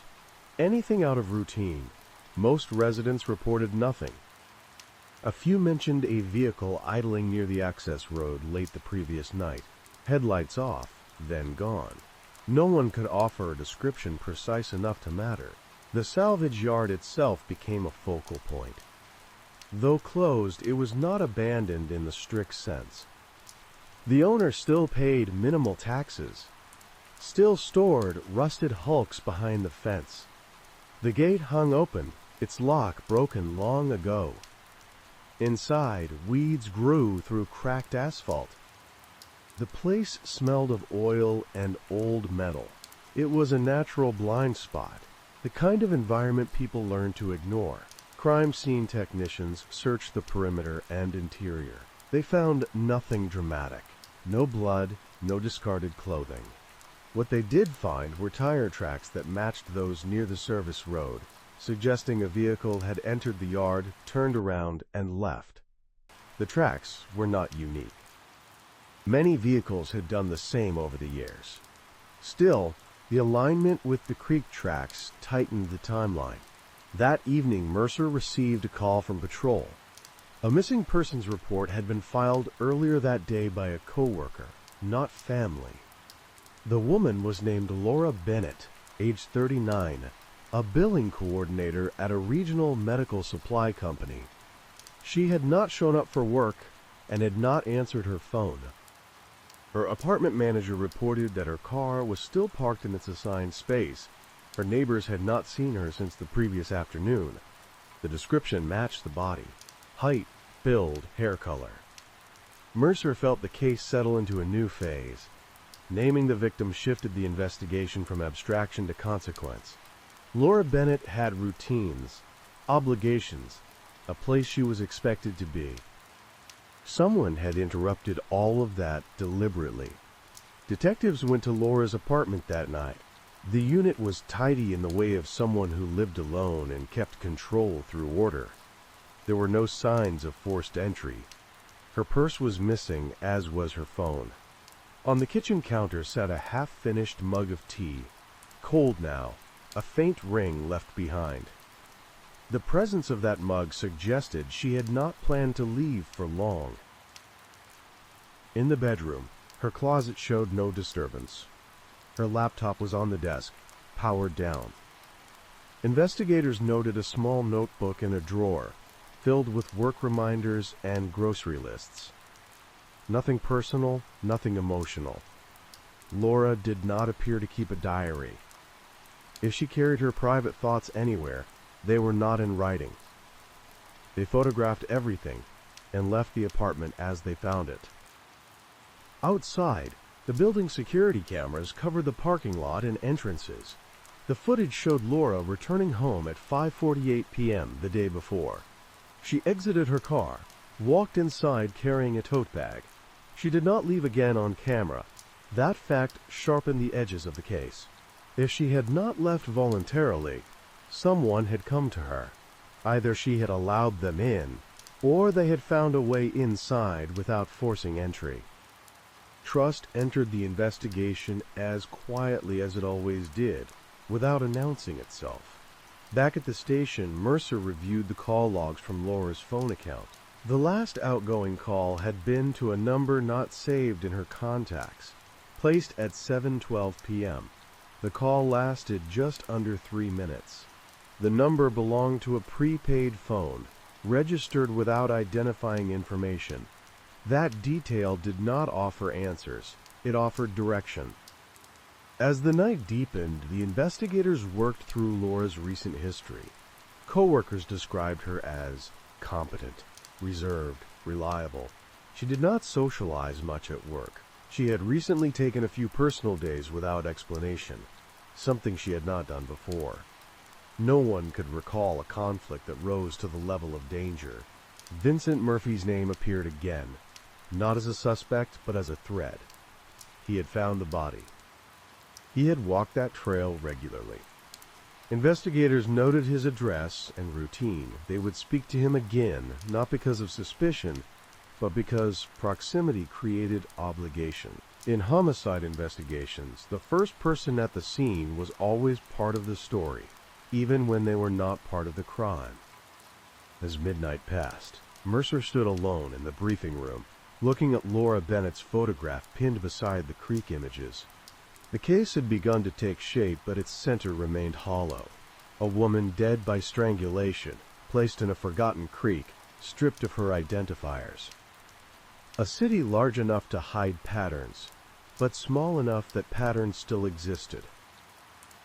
anything out of routine. Most residents reported nothing. A few mentioned a vehicle idling near the access road late the previous night, headlights off, then gone. No one could offer a description precise enough to matter. The salvage yard itself became a focal point. Though closed, it was not abandoned in the strict sense. The owner still paid minimal taxes, still stored rusted hulks behind the fence. The gate hung open, its lock broken long ago. Inside, weeds grew through cracked asphalt. The place smelled of oil and old metal. It was a natural blind spot, the kind of environment people learn to ignore. Crime scene technicians searched the perimeter and interior. They found nothing dramatic. No blood, no discarded clothing. What they did find were tire tracks that matched those near the service road, suggesting a vehicle had entered the yard, turned around, and left. The tracks were not unique. Many vehicles had done the same over the years. Still, the alignment with the creek tracks tightened the timeline. That evening, Mercer received a call from patrol. A missing persons report had been filed earlier that day by a coworker, not family. The woman was named Laura Bennett, age 39, a billing coordinator at a regional medical supply company. She had not shown up for work and had not answered her phone. Her apartment manager reported that her car was still parked in its assigned space. Her neighbors had not seen her since the previous afternoon. The description matched the body: height, build, hair color. Mercer felt the case settle into a new phase. Naming the victim shifted the investigation from abstraction to consequence. Laura Bennett had routines, obligations, a place she was expected to be. Someone had interrupted all of that deliberately. Detectives went to Laura's apartment that night. The unit was tidy in the way of someone who lived alone and kept control through order. There were no signs of forced entry. Her purse was missing, as was her phone. On the kitchen counter sat a half-finished mug of tea, cold now, a faint ring left behind. The presence of that mug suggested she had not planned to leave for long. In the bedroom, her closet showed no disturbance. Her laptop was on the desk, powered down. Investigators noted a small notebook in a drawer, filled with work reminders and grocery lists. Nothing personal, nothing emotional. Laura did not appear to keep a diary. If she carried her private thoughts anywhere, they were not in writing. They photographed everything and left the apartment as they found it. Outside, the building's security cameras covered the parking lot and entrances. The footage showed Laura returning home at 5:48 p.m. the day before. She exited her car, walked inside carrying a tote bag. She did not leave again on camera. That fact sharpened the edges of the case. If she had not left voluntarily, someone had come to her. Either she had allowed them in, or they had found a way inside without forcing entry. Trust entered the investigation as quietly as it always did, without announcing itself. Back at the station, Mercer reviewed the call logs from Laura's phone account. The last outgoing call had been to a number not saved in her contacts, placed at 7:12 p.m. The call lasted just under 3 minutes. The number belonged to a prepaid phone, registered without identifying information. That detail did not offer answers. It offered direction. As the night deepened, the investigators worked through Laura's recent history. Coworkers described her as competent, reserved, reliable. She did not socialize much at work. She had recently taken a few personal days without explanation. something she had not done before. No one could recall a conflict that rose to the level of danger. Vincent Murphy's name appeared again, not as a suspect, but as a threat. He had found the body. He had walked that trail regularly. Investigators noted his address and routine. They would speak to him again, not because of suspicion, but because proximity created obligation. In homicide investigations, the first person at the scene was always part of the story, even when they were not part of the crime. As midnight passed, Mercer stood alone in the briefing room, looking at Laura Bennett's photograph pinned beside the creek images. The case had begun to take shape, but its center remained hollow. A woman dead by strangulation, placed in a forgotten creek, stripped of her identifiers. A city large enough to hide patterns, but small enough that patterns still existed.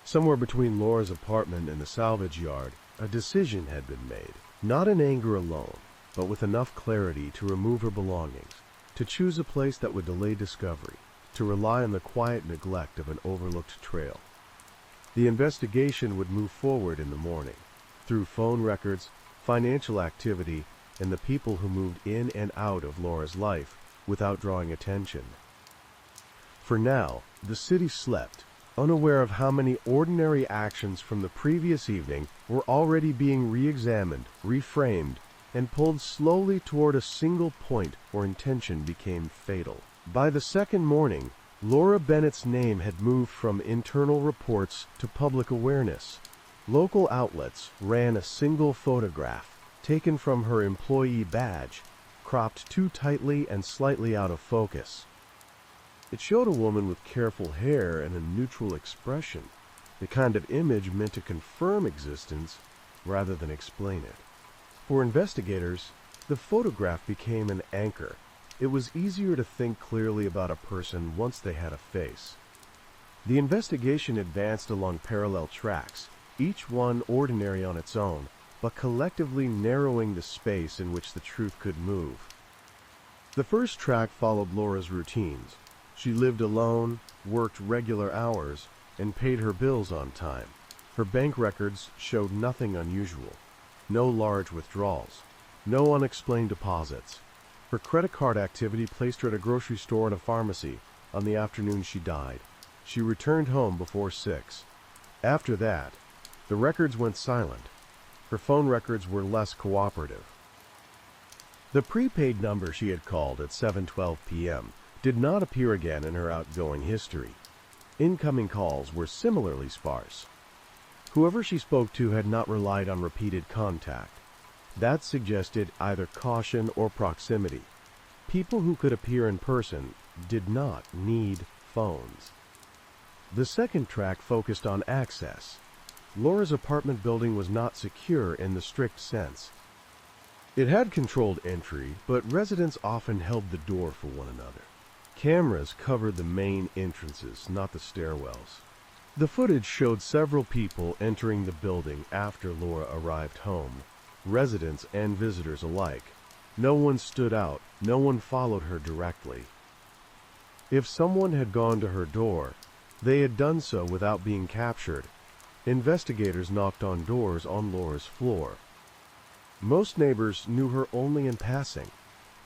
Somewhere between Laura's apartment and the salvage yard, a decision had been made, not in anger alone, but with enough clarity to remove her belongings, to choose a place that would delay discovery, to rely on the quiet neglect of an overlooked trail. The investigation would move forward in the morning, through phone records, financial activity, and the people who moved in and out of Laura's life without drawing attention. For now, the city slept, unaware of how many ordinary actions from the previous evening were already being re-examined, reframed, and pulled slowly toward a single point where intention became fatal. By the second morning, Laura Bennett's name had moved from internal reports to public awareness. Local outlets ran a single photograph, taken from her employee badge, cropped too tightly and slightly out of focus. It showed a woman with careful hair and a neutral expression, the kind of image meant to confirm existence rather than explain it. For investigators, the photograph became an anchor. It was easier to think clearly about a person once they had a face. The investigation advanced along parallel tracks, each one ordinary on its own, but collectively narrowing the space in which the truth could move. The first track followed Laura's routines. She lived alone, worked regular hours, and paid her bills on time. Her bank records showed nothing unusual. No large withdrawals. No unexplained deposits. Her credit card activity placed her at a grocery store and a pharmacy on the afternoon she died. She returned home before 6. After that, the records went silent. Her phone records were less cooperative. The prepaid number she had called at 7:12 p.m. did not appear again in her outgoing history. Incoming calls were similarly sparse. Whoever she spoke to had not relied on repeated contact. That suggested either caution or proximity. People who could appear in person did not need phones. The second track focused on access. Laura's apartment building was not secure in the strict sense. It had controlled entry, but residents often held the door for one another. Cameras covered the main entrances, not the stairwells. The footage showed several people entering the building after Laura arrived home, residents and visitors alike. No one stood out, no one followed her directly. If someone had gone to her door, they had done so without being captured. Investigators knocked on doors on Laura's floor. Most neighbors knew her only in passing.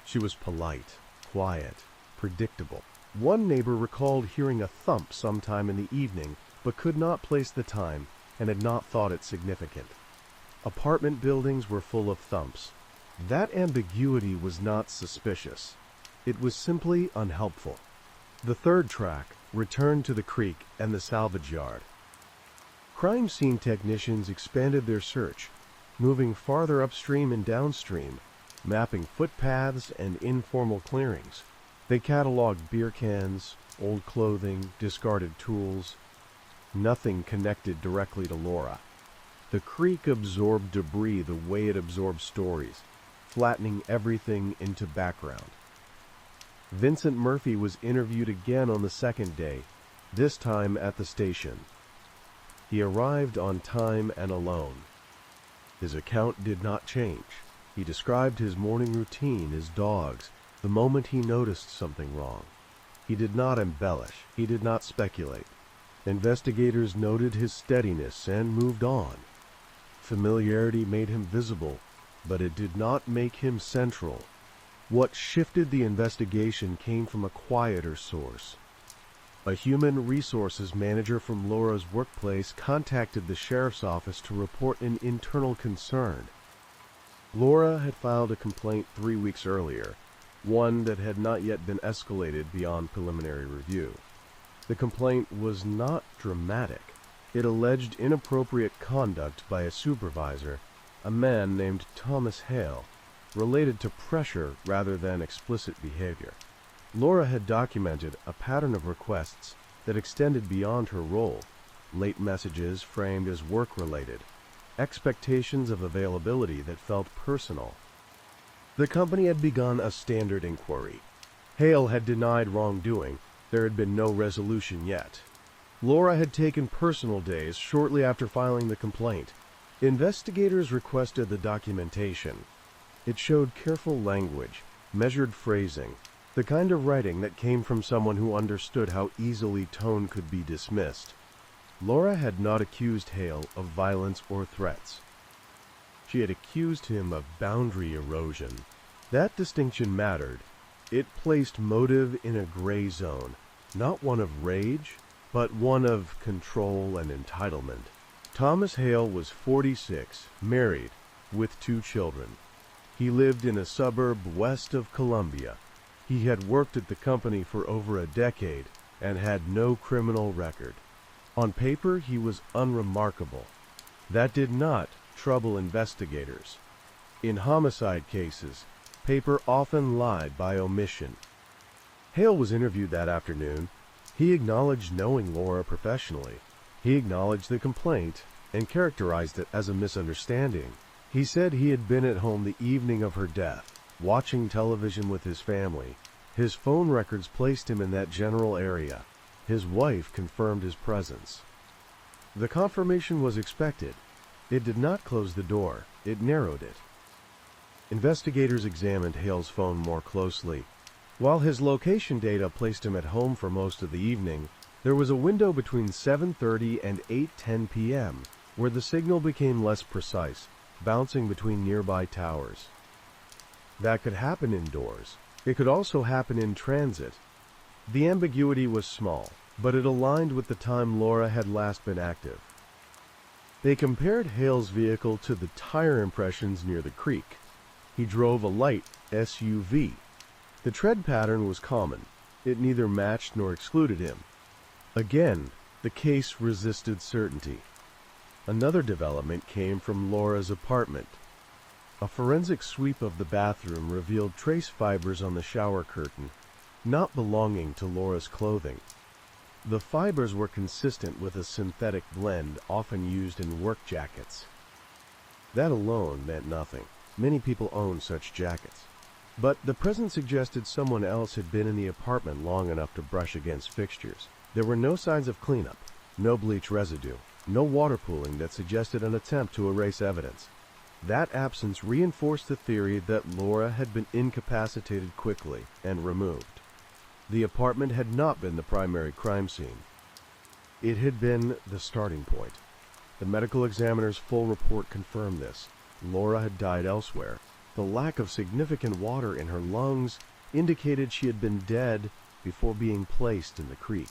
She was polite, quiet, predictable. One neighbor recalled hearing a thump sometime in the evening, but could not place the time and had not thought it significant. Apartment buildings were full of thumps. That ambiguity was not suspicious. It was simply unhelpful. The third track returned to the creek and the salvage yard. Crime scene technicians expanded their search, moving farther upstream and downstream, mapping footpaths and informal clearings. They cataloged beer cans, old clothing, discarded tools. Nothing connected directly to Laura. The creek absorbed debris the way it absorbed stories, flattening everything into background. Vincent Murphy was interviewed again on the second day, this time at the station. He arrived on time and alone. His account did not change. He described his morning routine, his dogs, the moment he noticed something wrong. He did not embellish. He did not speculate. Investigators noted his steadiness and moved on. Familiarity made him visible, but it did not make him central. What shifted the investigation came from a quieter source. A human resources manager from Laura's workplace contacted the sheriff's office to report an internal concern. Laura had filed a complaint 3 weeks earlier, one that had not yet been escalated beyond preliminary review. The complaint was not dramatic. It alleged inappropriate conduct by a supervisor, a man named Thomas Hale, related to pressure rather than explicit behavior. Laura had documented a pattern of requests that extended beyond her role, late messages framed as work-related, expectations of availability that felt personal. The company had begun a standard inquiry. Hale had denied wrongdoing. There had been no resolution yet. Laura had taken personal days shortly after filing the complaint. Investigators requested the documentation. It showed careful language, measured phrasing, the kind of writing that came from someone who understood how easily tone could be dismissed. Laura had not accused Hale of violence or threats. She had accused him of boundary erosion. That distinction mattered. It placed motive in a gray zone, not one of rage, but one of control and entitlement. Thomas Hale was 46, married, with 2 children. He lived in a suburb west of Columbia. He had worked at the company for over a decade and had no criminal record. On paper, he was unremarkable. That did not trouble investigators. In homicide cases, paper often lied by omission. Hale was interviewed that afternoon. He acknowledged knowing Laura professionally. He acknowledged the complaint and characterized it as a misunderstanding. He said he had been at home the evening of her death, watching television with his family. His phone records placed him in that general area. His wife confirmed his presence. The confirmation was expected. It did not close the door. It narrowed it. Investigators examined Hale's phone more closely. While his location data placed him at home for most of the evening, there was a window between 7:30 and 8:10 p.m. where the signal became less precise, bouncing between nearby towers. That could happen indoors. It could also happen in transit. The ambiguity was small, but it aligned with the time Laura had last been active. They compared Hale's vehicle to the tire impressions near the creek. He drove a light SUV. The tread pattern was common. It neither matched nor excluded him. Again, the case resisted certainty. Another development came from Laura's apartment. A forensic sweep of the bathroom revealed trace fibers on the shower curtain, not belonging to Laura's clothing. The fibers were consistent with a synthetic blend often used in work jackets. That alone meant nothing. Many people own such jackets. But the presence suggested someone else had been in the apartment long enough to brush against fixtures. There were no signs of cleanup, no bleach residue, no water pooling that suggested an attempt to erase evidence. That absence reinforced the theory that Laura had been incapacitated quickly and removed. The apartment had not been the primary crime scene. It had been the starting point. The medical examiner's full report confirmed this. Laura had died elsewhere. The lack of significant water in her lungs indicated she had been dead before being placed in the creek.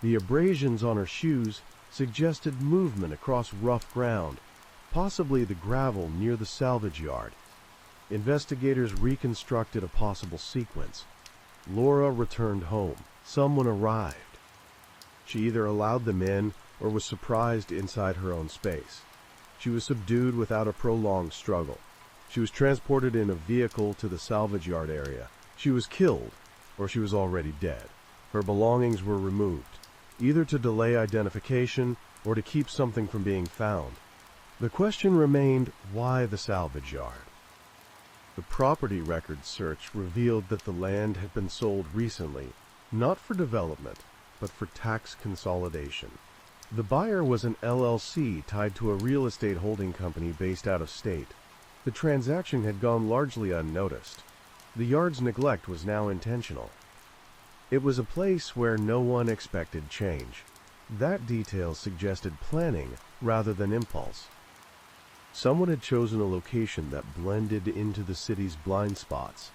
The abrasions on her shoes suggested movement across rough ground, possibly the gravel near the salvage yard. Investigators reconstructed a possible sequence. Laura returned home. Someone arrived. She either allowed them in or was surprised inside her own space. She was subdued without a prolonged struggle. She was transported in a vehicle to the salvage yard area. She was killed, or she was already dead. Her belongings were removed, either to delay identification or to keep something from being found. The question remained, why the salvage yard? The property records search revealed that the land had been sold recently, not for development, but for tax consolidation. The buyer was an LLC tied to a real estate holding company based out of state. The transaction had gone largely unnoticed. The yard's neglect was now intentional. It was a place where no one expected change. That detail suggested planning rather than impulse. Someone had chosen a location that blended into the city's blind spots.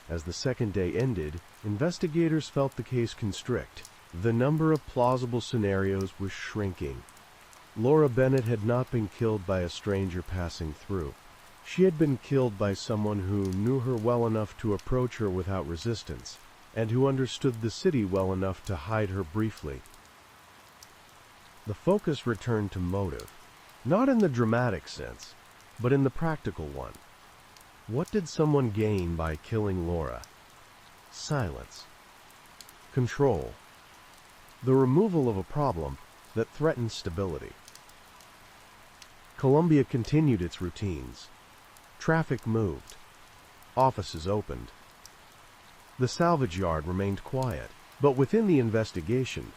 As the second day ended, investigators felt the case constrict. The number of plausible scenarios was shrinking. Laura Bennett had not been killed by a stranger passing through. She had been killed by someone who knew her well enough to approach her without resistance, and who understood the city well enough to hide her briefly. The focus returned to motive, not in the dramatic sense, but in the practical one. What did someone gain by killing Laura? Silence. Control. The removal of a problem that threatened stability. Columbia continued its routines. Traffic moved. Offices opened. The salvage yard remained quiet, but within the investigation,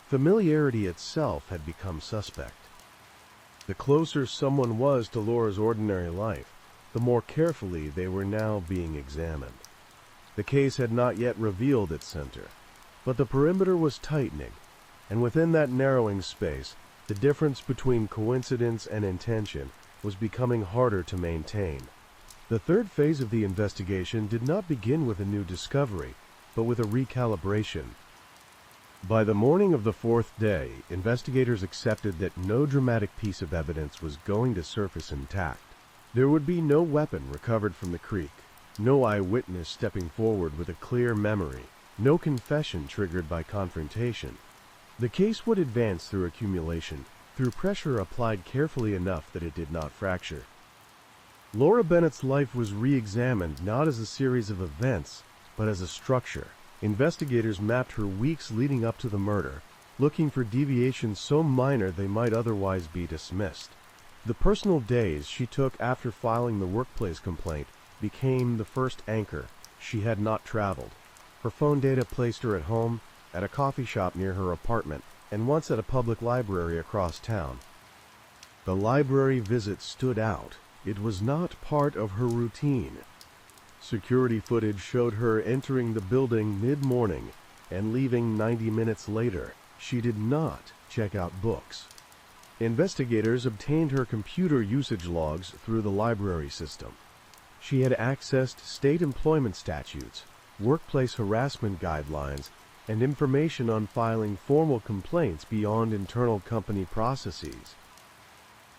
familiarity itself had become suspect. The closer someone was to Laura's ordinary life, the more carefully they were now being examined. The case had not yet revealed its center, but the perimeter was tightening, and within that narrowing space, the difference between coincidence and intention was becoming harder to maintain. The third phase of the investigation did not begin with a new discovery, but with a recalibration. By the morning of the fourth day, investigators accepted that no dramatic piece of evidence was going to surface intact. There would be no weapon recovered from the creek, no eyewitness stepping forward with a clear memory, no confession triggered by confrontation. The case would advance through accumulation, through pressure applied carefully enough that it did not fracture. Laura Bennett's life was re-examined not as a series of events, but as a structure. Investigators mapped her weeks leading up to the murder, looking for deviations so minor they might otherwise be dismissed. The personal days she took after filing the workplace complaint became the first anchor. She had not traveled. Her phone data placed her at home, at a coffee shop near her apartment, and once at a public library across town. The library visit stood out. It was not part of her routine. Security footage showed her entering the building mid-morning and leaving 90 minutes later. She did not check out books. Investigators obtained her computer usage logs through the library system. She had accessed state employment statutes, workplace harassment guidelines, and information on filing formal complaints beyond internal company processes.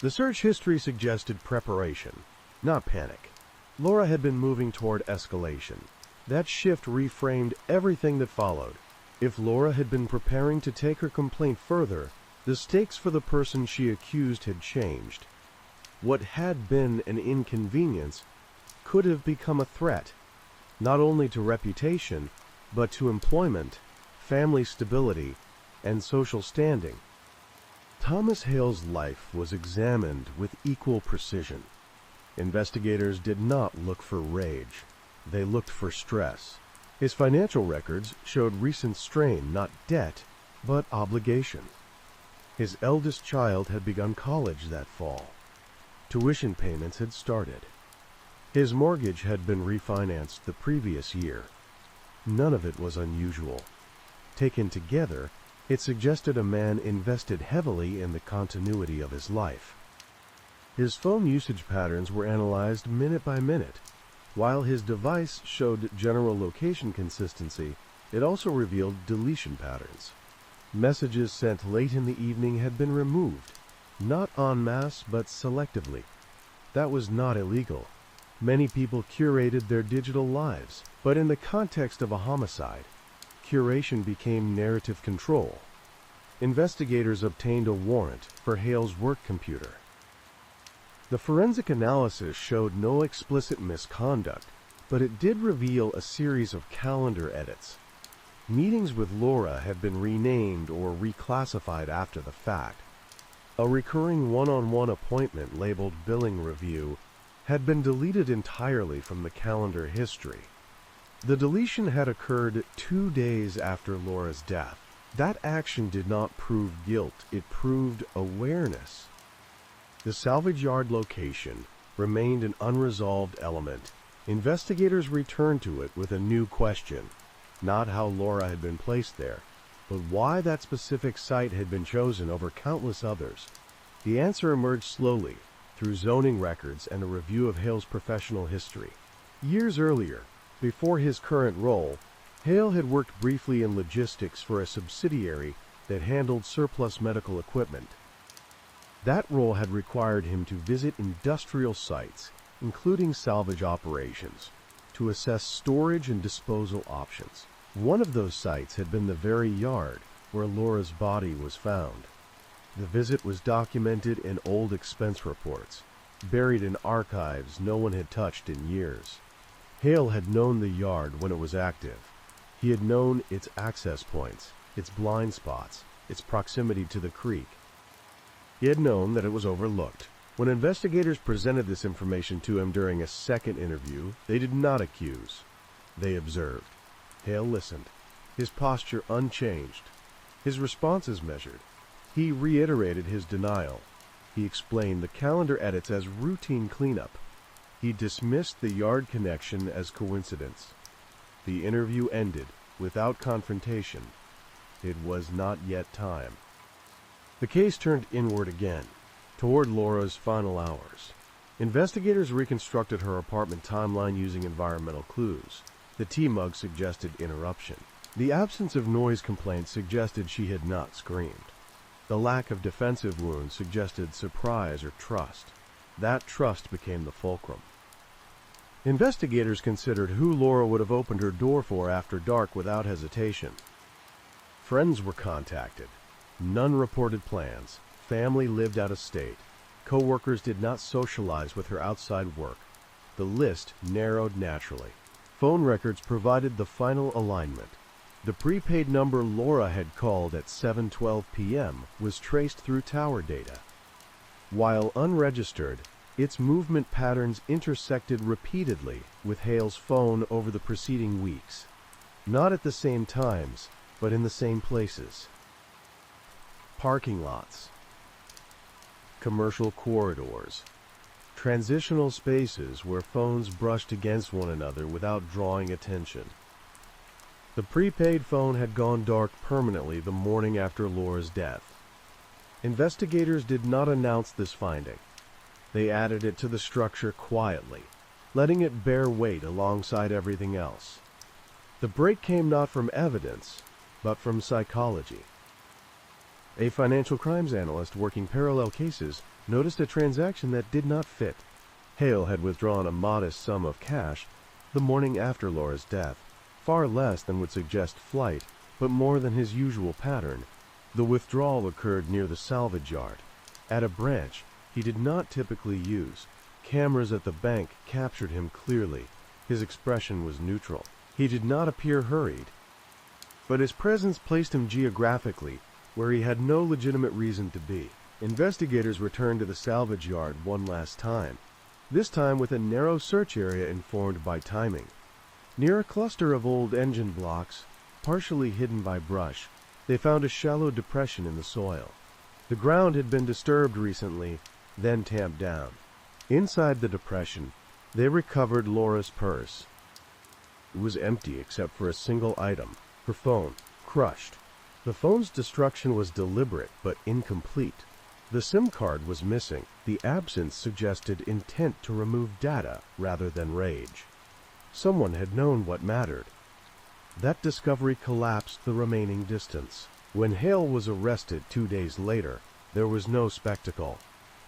The search history suggested preparation, not panic. Laura had been moving toward escalation. That shift reframed everything that followed. If Laura had been preparing to take her complaint further, the stakes for the person she accused had changed. What had been an inconvenience could have become a threat, not only to reputation, but to employment, family stability, and social standing. Thomas Hale's life was examined with equal precision. Investigators did not look for rage. They looked for stress. His financial records showed recent strain, not debt, but obligation. His eldest child had begun college that fall. Tuition payments had started. His mortgage had been refinanced the previous year. None of it was unusual. Taken together, it suggested a man invested heavily in the continuity of his life. His phone usage patterns were analyzed minute by minute. While his device showed general location consistency, it also revealed deletion patterns. Messages sent late in the evening had been removed, not en masse but selectively. That was not illegal. Many people curated their digital lives, but in the context of a homicide, curation became narrative control. Investigators obtained a warrant for Hale's work computer. The forensic analysis showed no explicit misconduct, but it did reveal a series of calendar edits. Meetings with Laura had been renamed or reclassified after the fact. A recurring one-on-one appointment labeled billing review had been deleted entirely from the calendar history. The deletion had occurred 2 days after Laura's death. That action did not prove guilt, it proved awareness. The salvage yard location remained an unresolved element. Investigators returned to it with a new question. Not how Laura had been placed there, But why that specific site had been chosen over countless others? The answer emerged slowly, through zoning records and a review of Hale's professional history. Years earlier, before his current role, Hale had worked briefly in logistics for a subsidiary that handled surplus medical equipment. That role had required him to visit industrial sites, including salvage operations, to assess storage and disposal options. One of those sites had been the very yard where Laura's body was found. The visit was documented in old expense reports, buried in archives no one had touched in years. Hale had known the yard when it was active. He had known its access points, its blind spots, its proximity to the creek. He had known that it was overlooked. When investigators presented this information to him during a second interview, they did not accuse. They observed. Hale listened, his posture unchanged, his responses measured. He reiterated his denial. He explained the calendar edits as routine cleanup. He dismissed the yard connection as coincidence. The interview ended without confrontation. It was not yet time. The case turned inward again, toward Laura's final hours. Investigators reconstructed her apartment timeline using environmental clues. The tea mug suggested interruption. The absence of noise complaints suggested she had not screamed. The lack of defensive wounds suggested surprise or trust. That trust became the fulcrum. Investigators considered who Laura would have opened her door for after dark without hesitation. Friends were contacted. None reported plans. Family lived out of state. Co-workers did not socialize with her outside work. The list narrowed naturally. Phone records provided the final alignment. The prepaid number Laura had called at 7:12 p.m. was traced through tower data. While unregistered, its movement patterns intersected repeatedly with Hale's phone over the preceding weeks. Not at the same times, but in the same places. Parking lots, commercial corridors, transitional spaces where phones brushed against one another without drawing attention. The prepaid phone had gone dark permanently the morning after Laura's death. Investigators did not announce this finding. They added it to the structure quietly, letting it bear weight alongside everything else. The break came not from evidence, but from psychology. A financial crimes analyst working parallel cases noticed a transaction that did not fit. Hale had withdrawn a modest sum of cash the morning after Laura's death, far less than would suggest flight, but more than his usual pattern. The withdrawal occurred near the salvage yard, at a branch he did not typically use. Cameras at the bank captured him clearly. His expression was neutral. He did not appear hurried, but his presence placed him geographically where he had no legitimate reason to be. Investigators returned to the salvage yard one last time, this time with a narrow search area informed by timing. Near a cluster of old engine blocks, partially hidden by brush, they found a shallow depression in the soil. The ground had been disturbed recently, then tamped down. Inside the depression, they recovered Laura's purse. It was empty except for a single item, her phone, crushed. The phone's destruction was deliberate but incomplete. The SIM card was missing. The absence suggested intent to remove data rather than rage. Someone had known what mattered. That discovery collapsed the remaining distance. When Hale was arrested 2 days later, there was no spectacle.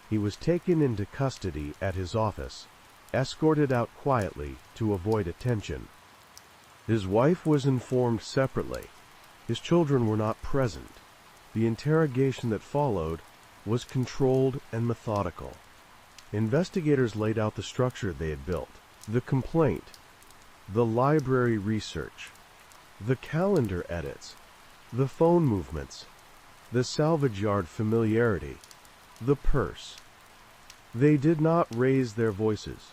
He was taken into custody at his office, escorted out quietly to avoid attention. His wife was informed separately. His children were not present. The interrogation that followed was controlled and methodical. Investigators laid out the structure they had built: the complaint, the library research, the calendar edits, the phone movements, the salvage yard familiarity, the purse. They did not raise their voices.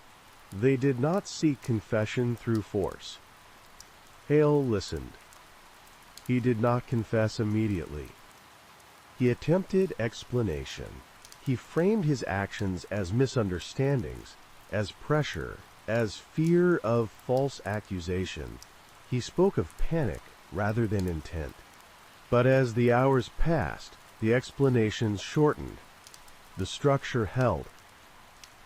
They did not seek confession through force. Hale listened. He did not confess immediately. He attempted explanation. He framed his actions as misunderstandings, as pressure, as fear of false accusation. He spoke of panic rather than intent. But as the hours passed, the explanations shortened. The structure held.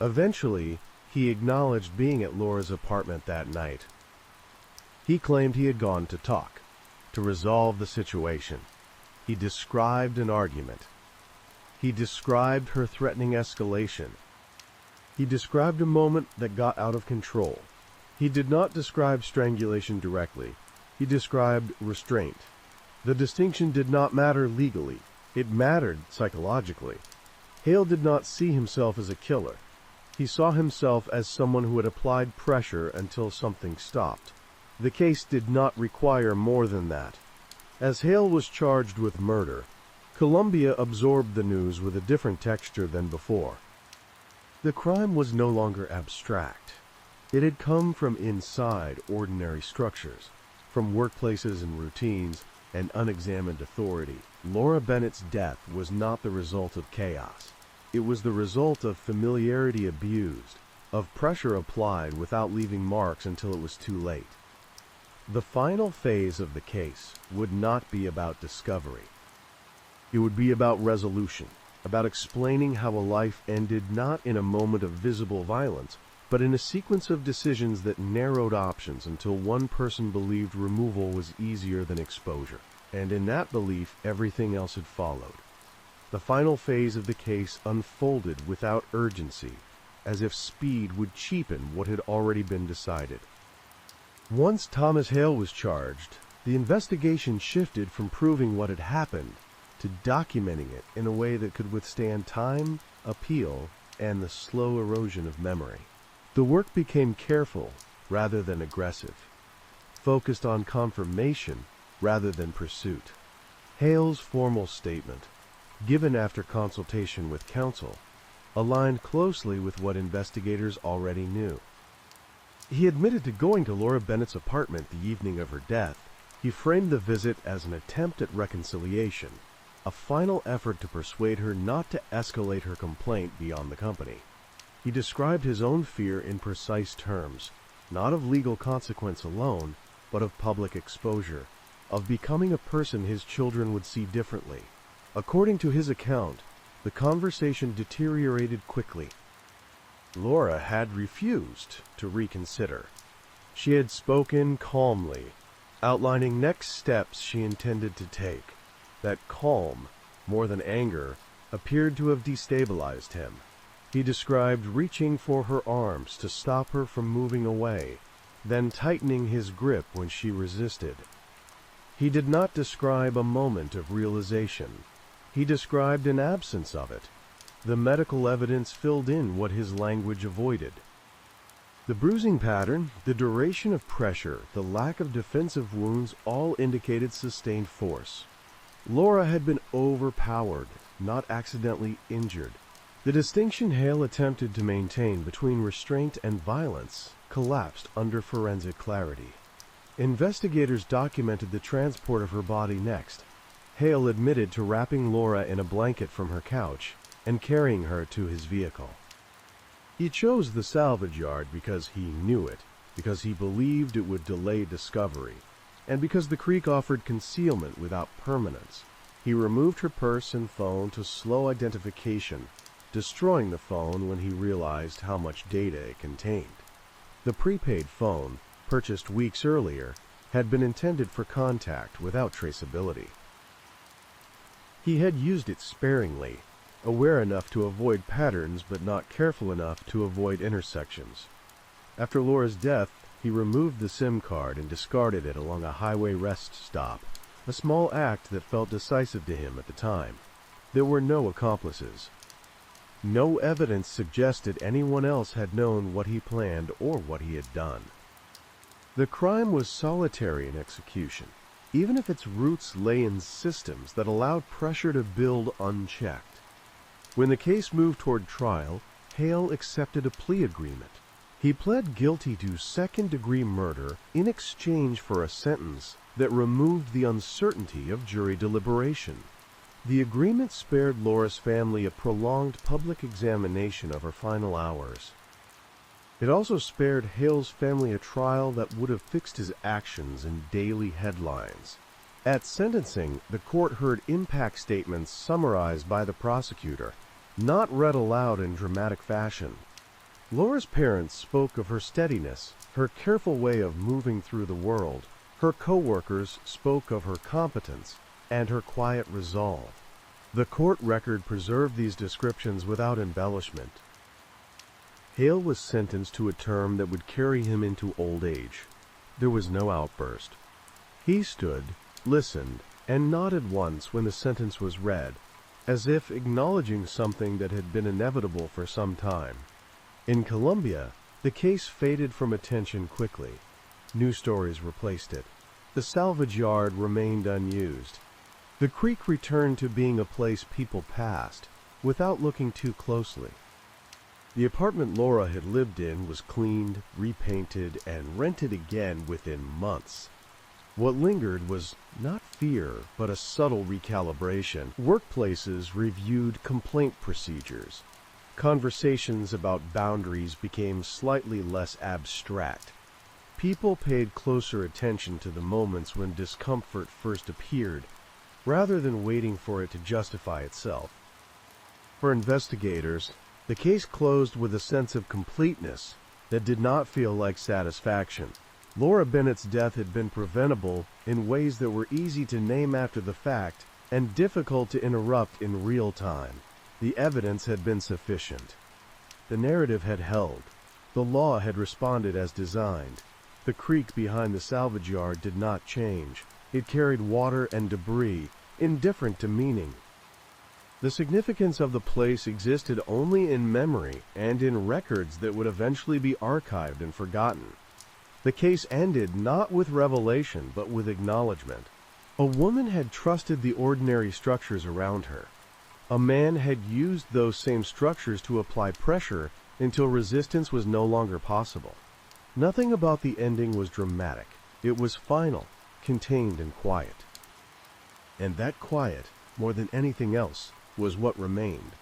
Eventually, he acknowledged being at Laura's apartment that night. He claimed he had gone to talk, to resolve the situation. He described an argument. He described her threatening escalation. He described a moment that got out of control. He did not describe strangulation directly. He described restraint. The distinction did not matter legally. It mattered psychologically. Hale did not see himself as a killer. He saw himself as someone who had applied pressure until something stopped. The case did not require more than that. As Hale was charged with murder, Columbia absorbed the news with a different texture than before. The crime was no longer abstract. It had come from inside ordinary structures, from workplaces and routines and unexamined authority. Laura Bennett's death was not the result of chaos. It was the result of familiarity abused, of pressure applied without leaving marks until it was too late. The final phase of the case would not be about discovery. It would be about resolution, about explaining how a life ended not in a moment of visible violence, but in a sequence of decisions that narrowed options until one person believed removal was easier than exposure. And in that belief, everything else had followed. The final phase of the case unfolded without urgency, as if speed would cheapen what had already been decided. Once Thomas Hale was charged, the investigation shifted from proving what had happened to documenting it in a way that could withstand time, appeal, and the slow erosion of memory. The work became careful rather than aggressive, focused on confirmation rather than pursuit. Hale's formal statement, given after consultation with counsel, aligned closely with what investigators already knew. He admitted to going to Laura Bennett's apartment the evening of her death. He framed the visit as an attempt at reconciliation, a final effort to persuade her not to escalate her complaint beyond the company. He described his own fear in precise terms, not of legal consequence alone, but of public exposure, of becoming a person his children would see differently. According to his account, the conversation deteriorated quickly. Laura had refused to reconsider. She had spoken calmly, outlining next steps she intended to take. That calm, more than anger, appeared to have destabilized him. He described reaching for her arms to stop her from moving away, then tightening his grip when she resisted. He did not describe a moment of realization. He described an absence of it. The medical evidence filled in what his language avoided. The bruising pattern, the duration of pressure, the lack of defensive wounds all indicated sustained force. Laura had been overpowered, not accidentally injured. The distinction Hale attempted to maintain between restraint and violence collapsed under forensic clarity. Investigators documented the transport of her body next. Hale admitted to wrapping Laura in a blanket from her couch and carrying her to his vehicle. He chose the salvage yard because he knew it, because he believed it would delay discovery, and because the creek offered concealment without permanence. He removed her purse and phone to slow identification, destroying the phone when he realized how much data it contained. The prepaid phone, purchased weeks earlier, had been intended for contact without traceability. He had used it sparingly, aware enough to avoid patterns but not careful enough to avoid intersections. After Laura's death, he removed the SIM card and discarded it along a highway rest stop, a small act that felt decisive to him at the time. There were no accomplices. No evidence suggested anyone else had known what he planned or what he had done. The crime was solitary in execution, even if its roots lay in systems that allowed pressure to build unchecked. When the case moved toward trial, Hale accepted a plea agreement. He pled guilty to second-degree murder in exchange for a sentence that removed the uncertainty of jury deliberation. The agreement spared Laura's family a prolonged public examination of her final hours. It also spared Hale's family a trial that would have fixed his actions in daily headlines. At sentencing, the court heard impact statements summarized by the prosecutor, not read aloud in dramatic fashion. Laura's parents spoke of her steadiness, her careful way of moving through the world. Her co-workers spoke of her competence and her quiet resolve. The court record preserved these descriptions without embellishment. Hale was sentenced to a term that would carry him into old age. There was no outburst. He stood, listened, and nodded once when the sentence was read, as if acknowledging something that had been inevitable for some time. In Colombia, the case faded from attention quickly. New stories replaced it. The salvage yard remained unused. The creek returned to being a place people passed, without looking too closely. The apartment Laura had lived in was cleaned, repainted, and rented again within months. What lingered was not fear, but a subtle recalibration. Workplaces reviewed complaint procedures. Conversations about boundaries became slightly less abstract. People paid closer attention to the moments when discomfort first appeared, rather than waiting for it to justify itself. For investigators, the case closed with a sense of completeness that did not feel like satisfaction. Laura Bennett's death had been preventable in ways that were easy to name after the fact and difficult to interrupt in real time. The evidence had been sufficient. The narrative had held. The law had responded as designed. The creek behind the salvage yard did not change. It carried water and debris, indifferent to meaning. The significance of the place existed only in memory and in records that would eventually be archived and forgotten. The case ended not with revelation, but with acknowledgement. A woman had trusted the ordinary structures around her. A man had used those same structures to apply pressure until resistance was no longer possible. Nothing about the ending was dramatic. It was final, contained and quiet. And that quiet, more than anything else, was what remained.